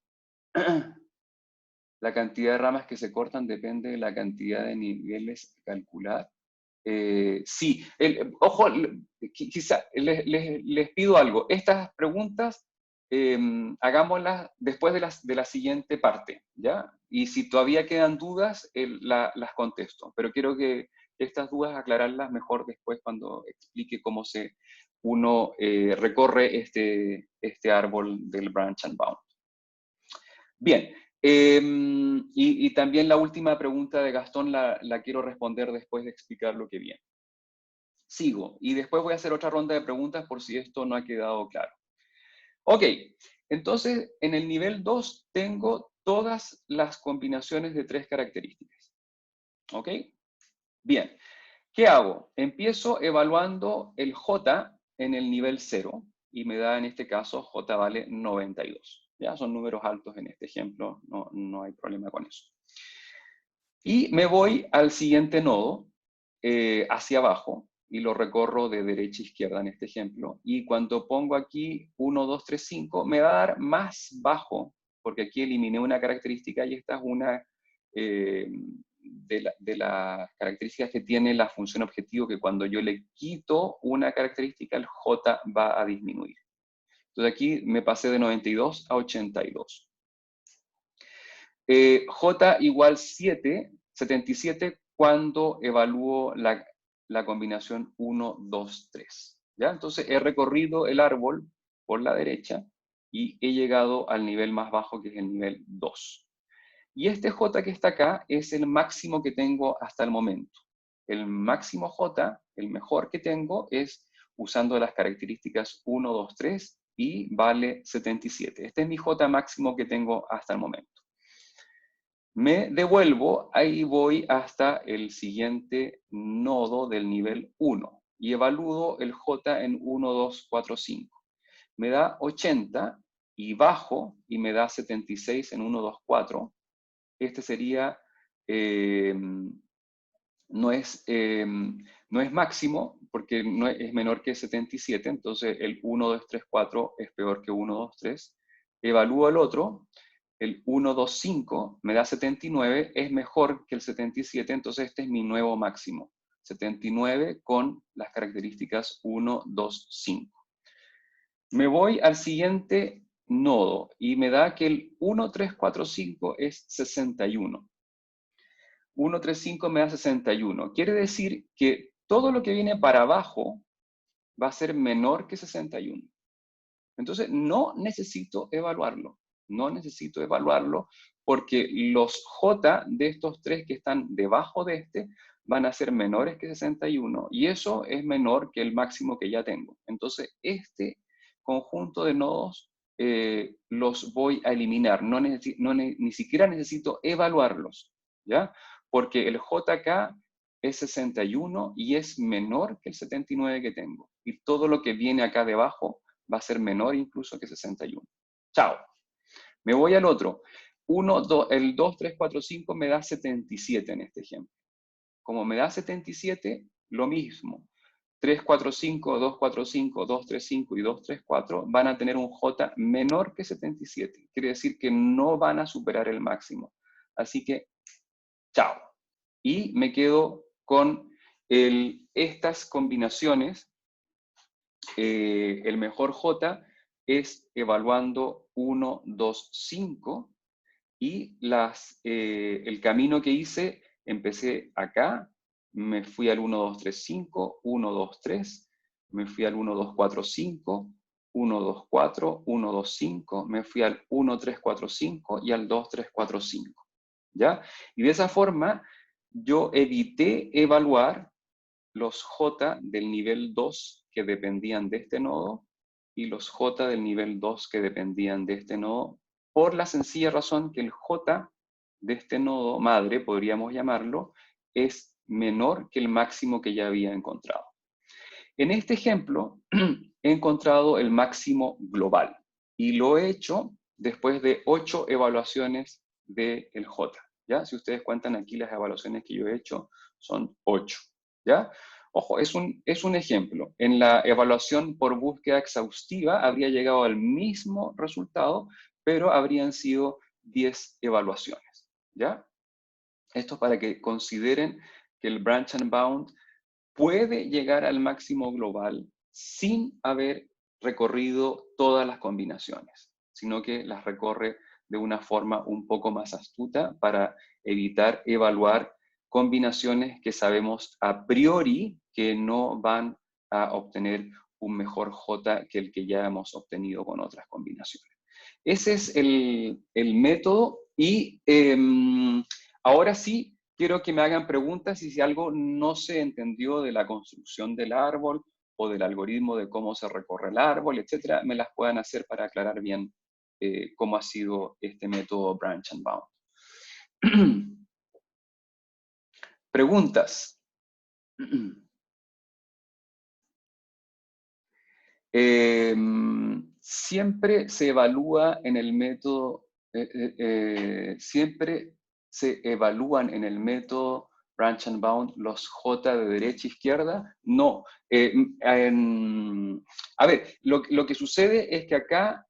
La cantidad de ramas que se cortan depende de la cantidad de niveles a calcular. Sí, ojo, quizá les pido algo. Estas preguntas hagámoslas después de la siguiente parte, ¿ya? Y si todavía quedan dudas, las contesto. Pero quiero que estas dudas aclararlas mejor después cuando explique cómo uno recorre este árbol del branch and bound. Bien, y también la última pregunta de Gastón la quiero responder después de explicar lo que viene. Sigo, y después voy a hacer otra ronda de preguntas por si esto no ha quedado claro. Ok, entonces en el nivel 2 tengo todas las combinaciones de 3 características. ¿Ok? Bien, ¿qué hago? Empiezo evaluando el J en el nivel 0 y me da en este caso J vale 92. Ya son números altos en este ejemplo, no hay problema con eso. Y me voy al siguiente nodo, hacia abajo, y lo recorro de derecha a izquierda en este ejemplo. Y cuando pongo aquí 1, 2, 3, 5, me va a dar más bajo, porque aquí eliminé una característica y esta es una de las características que tiene la función objetivo, que cuando yo le quito una característica, el J va a disminuir. Entonces aquí me pasé de 92 a 82. J igual 77 cuando evalúo la combinación 1, 2, 3. ¿Ya? Entonces he recorrido el árbol por la derecha y he llegado al nivel más bajo, que es el nivel 2. Y este J que está acá es el máximo que tengo hasta el momento. El máximo J, el mejor que tengo, es usando las características 1, 2, 3 y vale 77. Este es mi J máximo que tengo hasta el momento. Me devuelvo, ahí voy hasta el siguiente nodo del nivel 1 y evalúo el J en 1, 2, 4, 5. me da 80, y bajo, y me da 76 en 1, 2, 4. Este sería, no es máximo, porque no es menor que 77, entonces el 1, 2, 3, 4 es peor que 1, 2, 3. Evalúo el otro, el 1, 2, 5 me da 79, es mejor que el 77, entonces este es mi nuevo máximo. 79 con las características 1, 2, 5. Me voy al siguiente nodo y me da que el 1, 3, 4, 5 es 61. 1, 3, 5 me da 61. Quiere decir que todo lo que viene para abajo va a ser menor que 61. Entonces, no necesito evaluarlo. No necesito evaluarlo porque los J de estos tres que están debajo de este van a ser menores que 61 y eso es menor que el máximo que ya tengo. Entonces, este conjunto de nodos los voy a eliminar. Ni siquiera necesito evaluarlos, ¿ya? Porque el JK es 61 y es menor que el 79 que tengo. Y todo lo que viene acá debajo va a ser menor incluso que 61. Chao. Me voy al otro. El 2, 3, 4, 5 me da 77 en este ejemplo. Como me da 77, lo mismo. 3, 4, 5, 2, 4, 5, 2, 3, 5 y 2, 3, 4 van a tener un J menor que 77. Quiere decir que no van a superar el máximo. Así que, chao. Y me quedo con estas combinaciones. El mejor J es evaluando 1, 2, 5 y el camino que hice, empecé acá, me fui al 1, 2, 3, 5, 1, 2, 3, me fui al 1, 2, 4, 5, 1, 2, 4, 1, 2, 5, me fui al 1, 3, 4, 5 y al 2, 3, 4, 5. ¿Ya? Y de esa forma yo evité evaluar los J del nivel 2 que dependían de este nodo y los J del nivel 2 que dependían de este nodo, por la sencilla razón que el J de este nodo madre, podríamos llamarlo, es menor que el máximo que ya había encontrado. En este ejemplo, he encontrado el máximo global y lo he hecho después de 8 evaluaciones del J. ¿Ya? Si ustedes cuentan aquí las evaluaciones que yo he hecho, son 8. ¿Ya? Ojo, es un ejemplo. En la evaluación por búsqueda exhaustiva habría llegado al mismo resultado, pero habrían sido 10 evaluaciones. ¿Ya? Esto para que consideren que el branch and bound puede llegar al máximo global sin haber recorrido todas las combinaciones, sino que las recorre de una forma un poco más astuta para evitar evaluar combinaciones que sabemos a priori que no van a obtener un mejor J que el que ya hemos obtenido con otras combinaciones. Ese es el método y ahora sí, quiero que me hagan preguntas y si algo no se entendió de la construcción del árbol o del algoritmo de cómo se recorre el árbol, etcétera, me las puedan hacer para aclarar bien cómo ha sido este método Branch and Bound. Preguntas. Siempre se evalúa en el método, siempre se evalúan en el método Branch and Bound los J de derecha a izquierda. No. A ver, lo que sucede es que acá,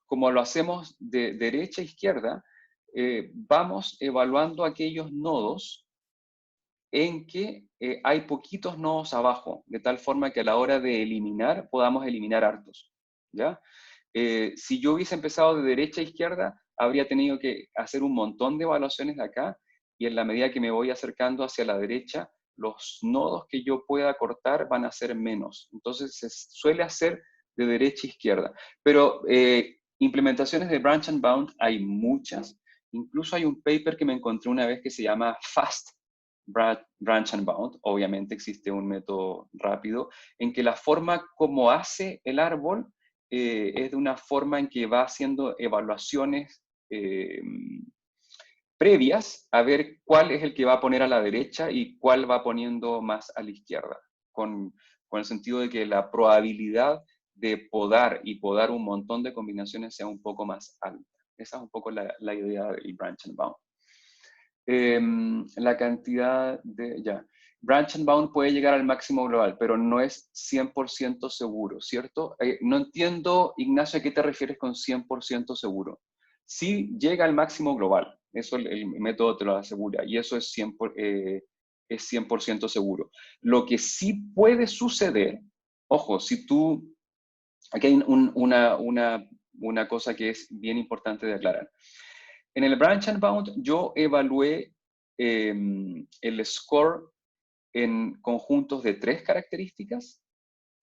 como lo hacemos de derecha a izquierda, vamos evaluando aquellos nodos en que hay poquitos nodos abajo, de tal forma que a la hora de eliminar, podamos eliminar hartos, ¿ya? Si yo hubiese empezado de derecha a izquierda, habría tenido que hacer un montón de evaluaciones de acá, y en la medida que me voy acercando hacia la derecha, los nodos que yo pueda cortar van a ser menos. Entonces se suele hacer de derecha a izquierda. Pero implementaciones de Branch and Bound hay muchas. Incluso hay un paper que me encontré una vez que se llama FAST, Branch and Bound. Obviamente existe un método rápido, en que la forma como hace el árbol es de una forma en que va haciendo evaluaciones previas a ver cuál es el que va a poner a la derecha y cuál va poniendo más a la izquierda, con el sentido de que la probabilidad de podar y podar un montón de combinaciones sea un poco más alta. Esa es un poco la idea del branch and bound. La cantidad de, ya, branch and bound puede llegar al máximo global, pero no es 100% seguro, ¿cierto? No entiendo, Ignacio, ¿a qué te refieres con 100% seguro? Sí llega al máximo global, eso el método te lo asegura, y eso es 100% seguro. Lo que sí puede suceder, ojo, si tú, aquí hay una cosa que es bien importante de aclarar. En el Branch and Bound yo evalué el score en conjuntos de 3 características,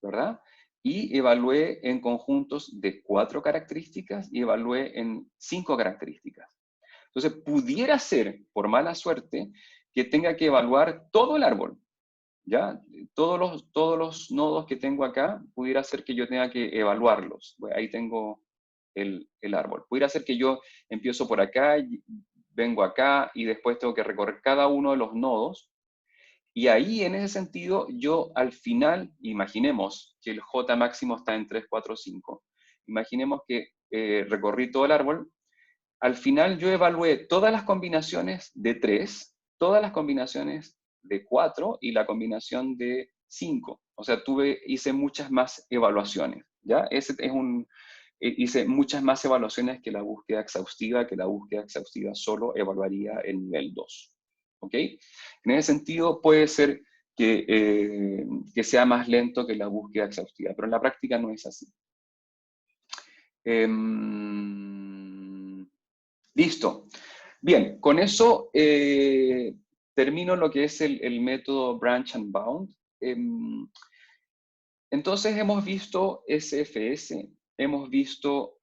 ¿verdad? Y evalué en conjuntos de 4 características y evalué en 5 características. Entonces, pudiera ser, por mala suerte, que tenga que evaluar todo el árbol, ¿ya? Todos los nodos que tengo acá, pudiera ser que yo tenga que evaluarlos. Bueno, ahí tengo el árbol. Pudiera ser que yo empiezo por acá, vengo acá y después tengo que recorrer cada uno de los nodos. Y ahí, en ese sentido, yo al final, imaginemos que el J máximo está en 3, 4, 5. Imaginemos que recorrí todo el árbol. Al final yo evalué todas las combinaciones de 3, todas las combinaciones de 4 y la combinación de 5. O sea, hice muchas más evaluaciones, ¿ya? Hice muchas más evaluaciones que la búsqueda exhaustiva, que la búsqueda exhaustiva solo evaluaría el nivel 2. ¿Ok? En ese sentido puede ser que sea más lento que la búsqueda exhaustiva, pero en la práctica no es así. Listo. Bien, con eso termino lo que es el método Branch and Bound. Entonces hemos visto SFS, hemos visto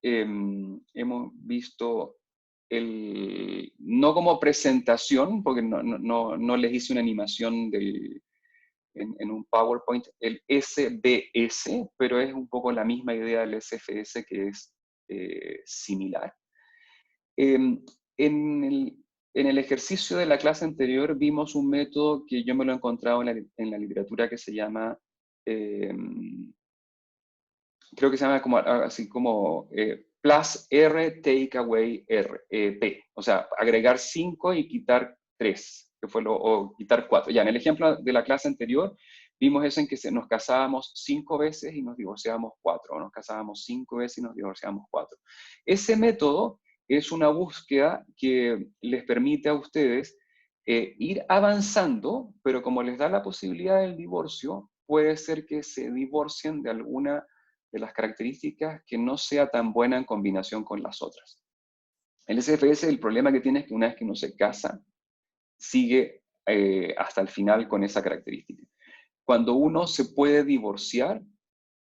no como presentación, porque no les hice una animación en un PowerPoint, el SBS, pero es un poco la misma idea del SFS, que es similar. En el ejercicio de la clase anterior vimos un método que yo me lo he encontrado en la literatura que se llama, creo que se llama como, así como plus R take away R, P. O sea, agregar 5 y quitar 3, o quitar 4. Ya, en el ejemplo de la clase anterior, vimos eso en que nos casábamos 5 veces y nos divorciábamos 4, o nos casábamos 5 veces y nos divorciábamos 4. Ese método es una búsqueda que les permite a ustedes ir avanzando, pero como les da la posibilidad del divorcio, puede ser que se divorcien de alguna de las características que no sea tan buena en combinación con las otras. El SFS, el problema que tiene es que una vez que uno se casa, sigue hasta el final con esa característica. Cuando uno se puede divorciar,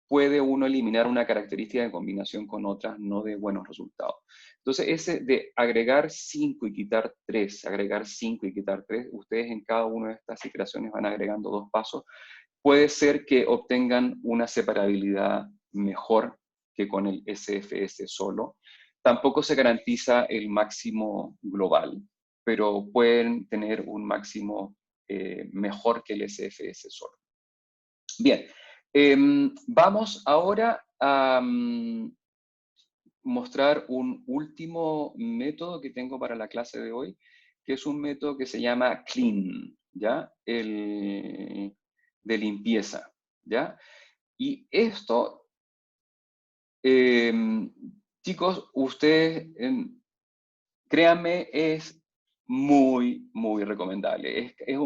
puede uno eliminar una característica en combinación con otras no de buenos resultados. Entonces, ese de agregar 5 y quitar 3, agregar 5 y quitar 3, ustedes en cada una de estas iteraciones van agregando 2 pasos, puede ser que obtengan una separabilidad mejor que con el SFS solo. Tampoco se garantiza el máximo global, pero pueden tener un máximo mejor que el SFS solo. Bien, vamos ahora a mostrar un último método que tengo para la clase de hoy, que es un método que se llama CLEAN, ¿ya? De limpieza, ¿ya? Y esto, chicos, ustedes, créanme, es muy, muy recomendable. Es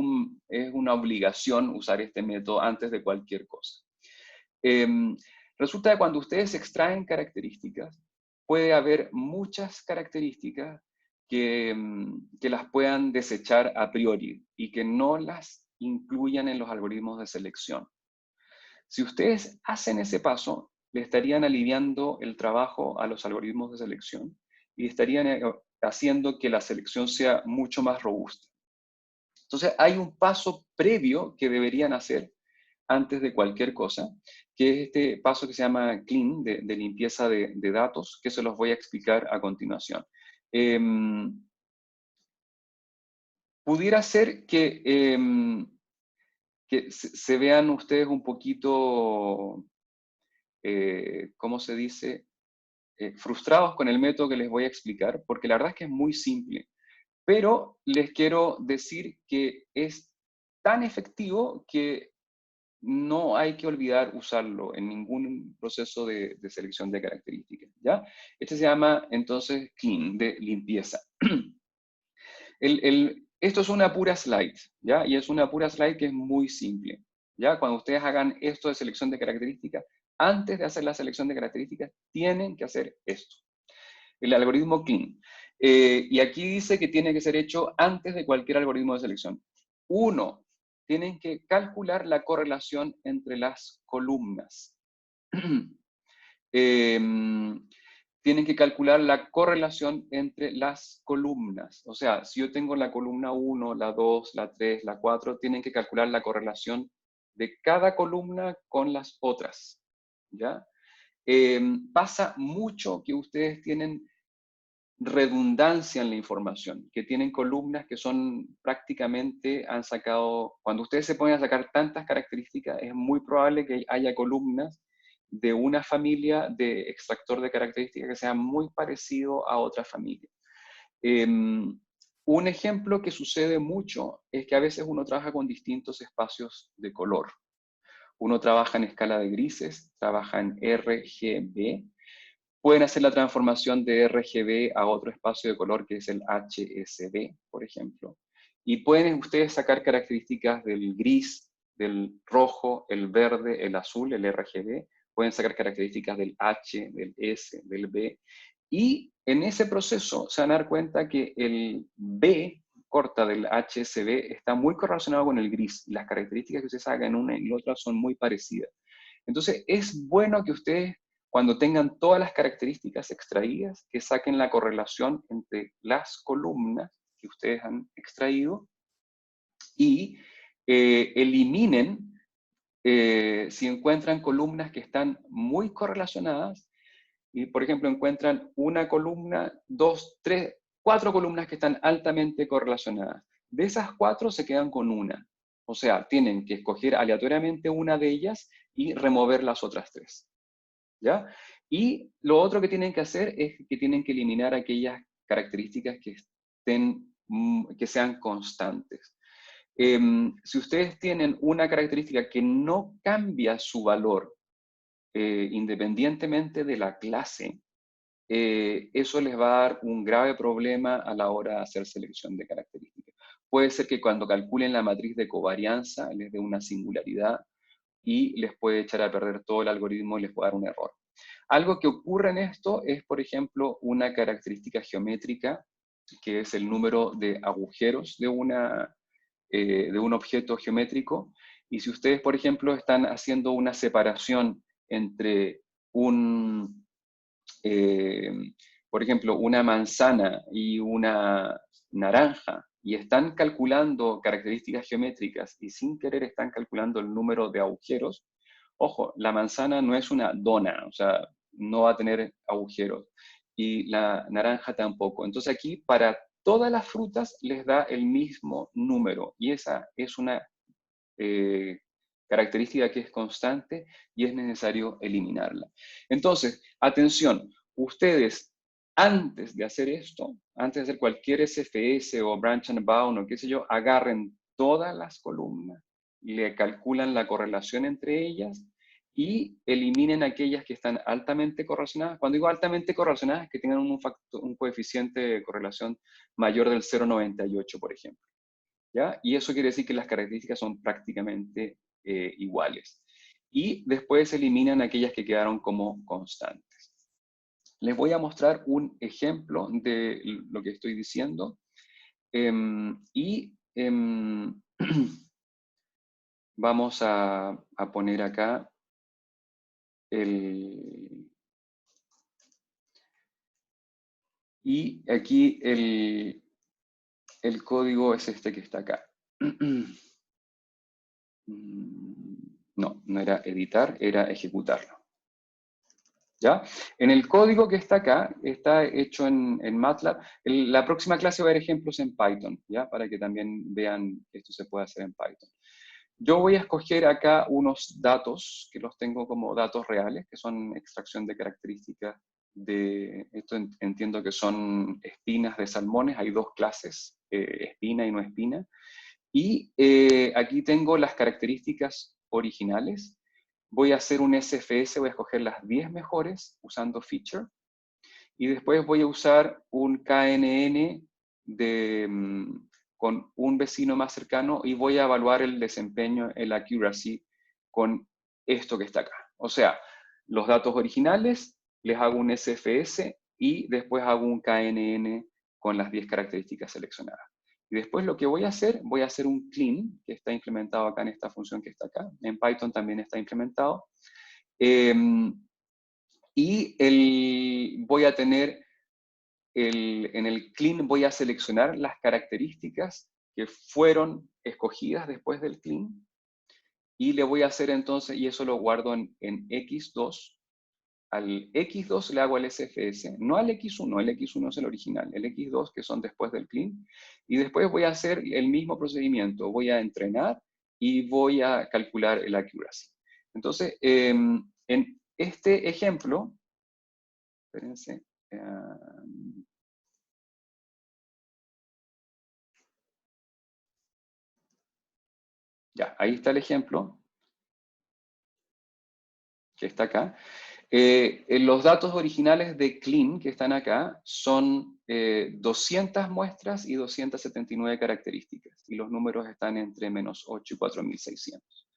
una obligación usar este método antes de cualquier cosa. Resulta que cuando ustedes extraen características, puede haber muchas características que las puedan desechar a priori y que no las incluyan en los algoritmos de selección. Si ustedes hacen ese paso, le estarían aliviando el trabajo a los algoritmos de selección y estarían haciendo que la selección sea mucho más robusta. Entonces, hay un paso previo que deberían hacer antes de cualquier cosa, que es este paso que se llama clean, de limpieza de datos, que se los voy a explicar a continuación. Pudiera ser que se vean ustedes un poquito ¿cómo se dice? Frustrados con el método que les voy a explicar, porque la verdad es que es muy simple. Pero les quiero decir que es tan efectivo que no hay que olvidar usarlo en ningún proceso de selección de características, ¿ya? Este se llama, entonces, clean, de limpieza. Esto es una pura slide, ¿ya? Y es una pura slide que es muy simple, ¿ya? Cuando ustedes hagan esto de selección de características, antes de hacer la selección de características, tienen que hacer esto. El algoritmo clean. Y aquí dice que tiene que ser hecho antes de cualquier algoritmo de selección. Uno, tienen que calcular la correlación entre las columnas. Tienen que calcular la correlación entre las columnas. O sea, si yo tengo la columna 1, la 2, la 3, la 4, tienen que calcular la correlación de cada columna con las otras. ¿Ya? Pasa mucho que ustedes tienen redundancia en la información, que tienen columnas que son prácticamente, han sacado, cuando ustedes se ponen a sacar tantas características, es muy probable que haya columnas de una familia de extractor de características que sea muy parecido a otra familia. Un ejemplo que sucede mucho es que a veces uno trabaja con distintos espacios de color. Uno trabaja en escala de grises, trabaja en RGB, pueden hacer la transformación de RGB a otro espacio de color que es el HSB, por ejemplo. Y pueden ustedes sacar características del gris, del rojo, el verde, el azul, el RGB. Pueden sacar características del H, del S, del B. Y en ese proceso se van a dar cuenta que el B corta del HSB está muy correlacionado con el gris. Las características que ustedes sacan en una y la otra son muy parecidas. Entonces, es bueno que ustedes, cuando tengan todas las características extraídas, que saquen la correlación entre las columnas que ustedes han extraído y eliminen, si encuentran columnas que están muy correlacionadas, y por ejemplo encuentran una columna, dos, tres, cuatro columnas que están altamente correlacionadas. De esas cuatro se quedan con una. O sea, tienen que escoger aleatoriamente una de ellas y remover las otras tres. ¿Ya? Y lo otro que tienen que hacer es que tienen que eliminar aquellas características que, que sean constantes. Si ustedes tienen una característica que no cambia su valor independientemente de la clase, eso les va a dar un grave problema a la hora de hacer selección de características. Puede ser que cuando calculen la matriz de covarianza les dé una singularidad y les puede echar a perder todo el algoritmo y les puede dar un error. Algo que ocurre en esto es, por ejemplo, una característica geométrica, que es el número de agujeros de un objeto geométrico. Y si ustedes, por ejemplo, están haciendo una separación entre eh, por ejemplo, una manzana y una naranja, y están calculando características geométricas y sin querer están calculando el número de agujeros, ojo, la manzana no es una dona, o sea, no va a tener agujeros, y la naranja tampoco. Entonces aquí, para todas las frutas les da el mismo número, y esa es una eh, característica que es constante y es necesario eliminarla. Entonces, atención, ustedes antes de hacer esto, antes de hacer cualquier SFS o branch and bound o qué sé yo, agarren todas las columnas, le calculan la correlación entre ellas y eliminen aquellas que están altamente correlacionadas. Cuando digo altamente correlacionadas, que tengan un coeficiente de correlación mayor del 0,98, por ejemplo. ¿Ya? Y eso quiere decir que las características son prácticamente iguales. Y después eliminan aquellas que quedaron como constantes. Les voy a mostrar un ejemplo de lo que estoy diciendo. Vamos a poner acá el... Y aquí el código es este que está acá. No, no era editar, era ejecutarlo. ¿Ya? En el código que está acá, está hecho en MATLAB. La próxima clase va a haber ejemplos en Python, ¿ya? Para que también vean que esto se puede hacer en Python. Yo voy a escoger acá unos datos, que los tengo como datos reales, que son extracción de características de, esto entiendo que son espinas de salmones, hay dos clases, espina y no espina. Y aquí tengo las características originales. Voy a hacer un SFS, voy a escoger las 10 mejores usando feature. Y después voy a usar un KNN con un vecino más cercano y voy a evaluar el desempeño, el accuracy, con esto que está acá. O sea, los datos originales, les hago un SFS y después hago un KNN con las 10 características seleccionadas. Y después lo que voy a hacer un clean, que está implementado acá en esta función que está acá. En Python también está implementado. Y voy a tener, en el clean voy a seleccionar las características que fueron escogidas después del clean, y le voy a hacer entonces, y eso lo guardo en X2, al X2 le hago el SFS, no al X1, el X1 es el original, el X2 que son después del clean, y después voy a hacer el mismo procedimiento, voy a entrenar y voy a calcular el accuracy. Entonces, en este ejemplo, espérense. Ya, ahí está el ejemplo, que está acá. Los datos originales de Clean, que están acá, son 200 muestras y 279 características. Y los números están entre -8 y 4600.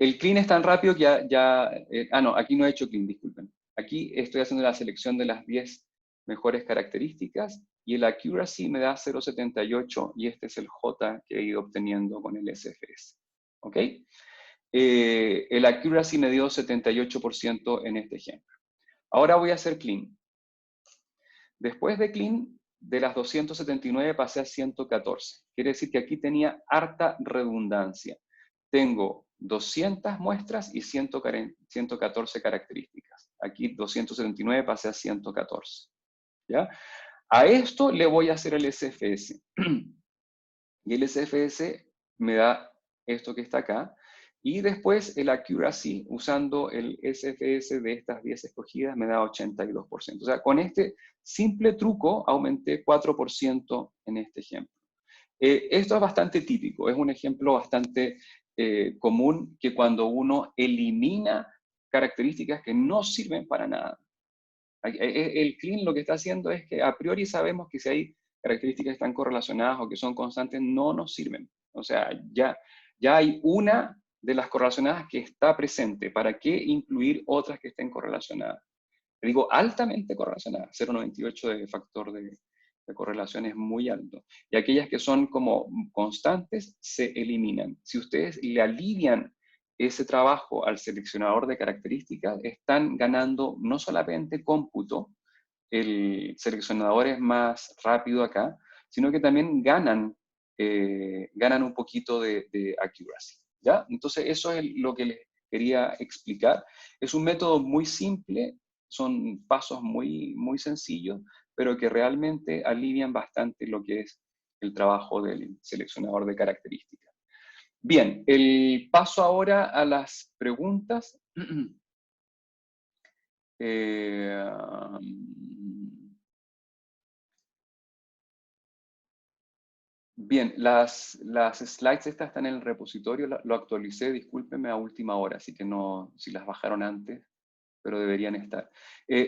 El Clean es tan rápido que no, aquí no he hecho Clean, disculpen. Aquí estoy haciendo la selección de las 10 mejores características y el accuracy me da 0,78 y este es el J que he ido obteniendo con el SFS. ¿Ok? El accuracy me dio 78% en este ejemplo. Ahora voy a hacer clean. Después de clean, de las 279 pasé a 114. Quiere decir que aquí tenía harta redundancia. Tengo 200 muestras y 114 características. Aquí 279 pasé a 114. ¿Ya? A esto le voy a hacer el SFS. Y el SFS me da esto que está acá. Y después el accuracy, usando el SFS de estas 10 escogidas, me da 82%. O sea, con este simple truco aumenté 4% en este ejemplo. Esto es bastante típico, es un ejemplo bastante común que cuando uno elimina características que no sirven para nada. El clean lo que está haciendo es que a priori sabemos que si hay características que están correlacionadas o que son constantes, no nos sirven. O sea, ya hay una de las correlacionadas que está presente. ¿Para qué incluir otras que estén correlacionadas? Digo, altamente correlacionadas. 0,98 de factor de correlación es muy alto. Y aquellas que son como constantes se eliminan. Si ustedes le alivian ese trabajo al seleccionador de características, están ganando no solamente cómputo, el seleccionador es más rápido acá, sino que también ganan un poquito de accuracy. ¿Ya? Entonces eso es lo que les quería explicar. Es un método muy simple, son pasos muy, muy sencillos, pero que realmente alivian bastante lo que es el trabajo del seleccionador de características. Bien, el paso ahora a las preguntas. Bien, las slides estas están en el repositorio, lo actualicé, discúlpenme, a última hora, así que no, si las bajaron antes, pero deberían estar.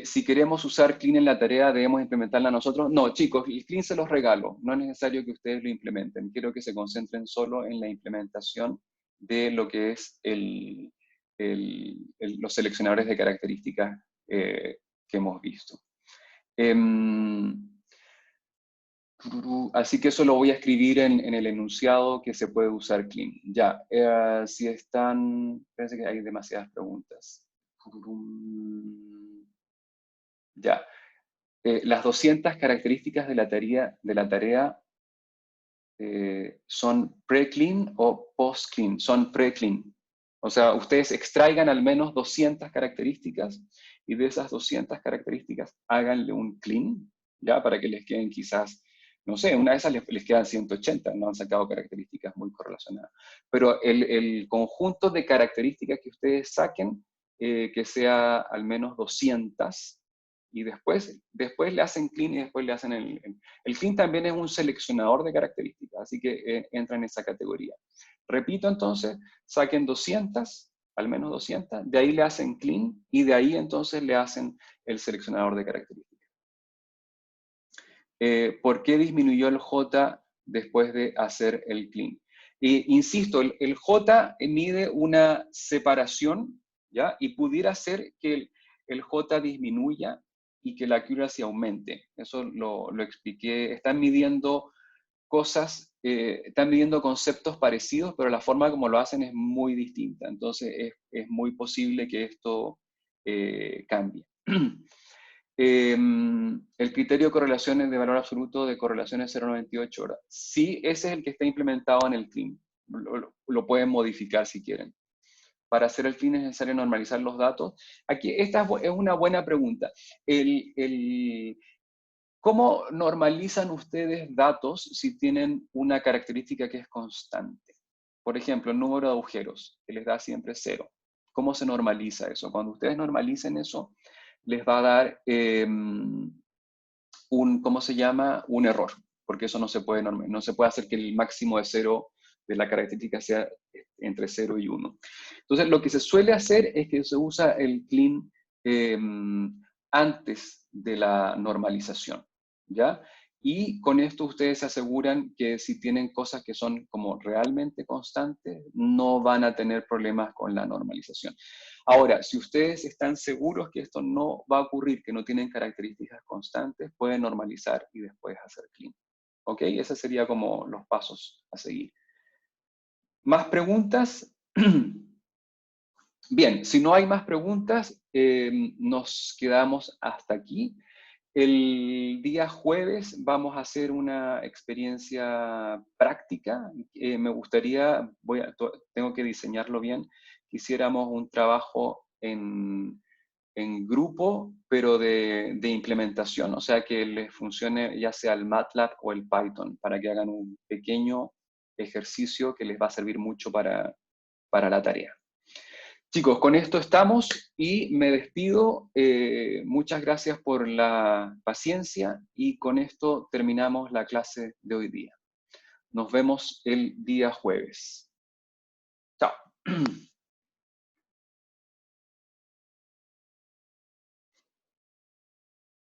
Si queremos usar Clean en la tarea, ¿debemos implementarla nosotros? No, chicos, el Clean se los regalo, no es necesario que ustedes lo implementen, quiero que se concentren solo en la implementación de lo que es los seleccionadores de características que hemos visto. Así que eso lo voy a escribir en el enunciado que se puede usar clean. Ya, si están, parece que hay demasiadas preguntas. Ya, las 200 características de la tarea son pre-clean o post-clean, son pre-clean. O sea, ustedes extraigan al menos 200 características y de esas 200 características háganle un clean, ¿ya? Para que les queden quizás no sé, una de esas les quedan 180, no han sacado características muy correlacionadas. Pero el conjunto de características que ustedes saquen, que sea al menos 200, y después le hacen clean y después le hacen el clean también es un seleccionador de características, así que entra en esa categoría. Repito entonces, saquen 200, al menos 200, de ahí le hacen clean y de ahí entonces le hacen el seleccionador de características. ¿Por qué disminuyó el J después de hacer el clean? Insisto, el J mide una separación, ¿ya? Y pudiera ser que el J disminuya y que la accuracy aumente. Eso lo expliqué. Están midiendo cosas, están midiendo conceptos parecidos, pero la forma como lo hacen es muy distinta. Entonces es muy posible que esto cambie. El criterio de correlaciones de valor absoluto de correlaciones 0,98 horas. Sí, ese es el que está implementado en el CLIN. Lo pueden modificar si quieren. Para hacer el CLIN es necesario normalizar los datos. Aquí, esta es una buena pregunta. ¿Cómo normalizan ustedes datos si tienen una característica que es constante? Por ejemplo, el número de agujeros, que les da siempre 0. ¿Cómo se normaliza eso? Cuando ustedes normalicen eso, les va a dar ¿cómo se llama? Un error, porque eso no se puede hacer que el máximo de 0 de la característica sea entre 0 y 1. Entonces, lo que se suele hacer es que se usa el clean antes de la normalización, ¿ya? Y con esto ustedes se aseguran que si tienen cosas que son como realmente constantes, no van a tener problemas con la normalización. Ahora, si ustedes están seguros que esto no va a ocurrir, que no tienen características constantes, pueden normalizar y después hacer clean. ¿Ok? Esos serían como los pasos a seguir. ¿Más preguntas? Bien, si no hay más preguntas, nos quedamos hasta aquí. El día jueves vamos a hacer una experiencia práctica. Me gustaría, tengo que diseñarlo bien, quisiéramos un trabajo en grupo, pero de implementación, o sea, que les funcione ya sea el MATLAB o el Python, para que hagan un pequeño ejercicio que les va a servir mucho para la tarea. Chicos, con esto estamos y me despido. Muchas gracias por la paciencia y con esto terminamos la clase de hoy día. Nos vemos el día jueves. Chao.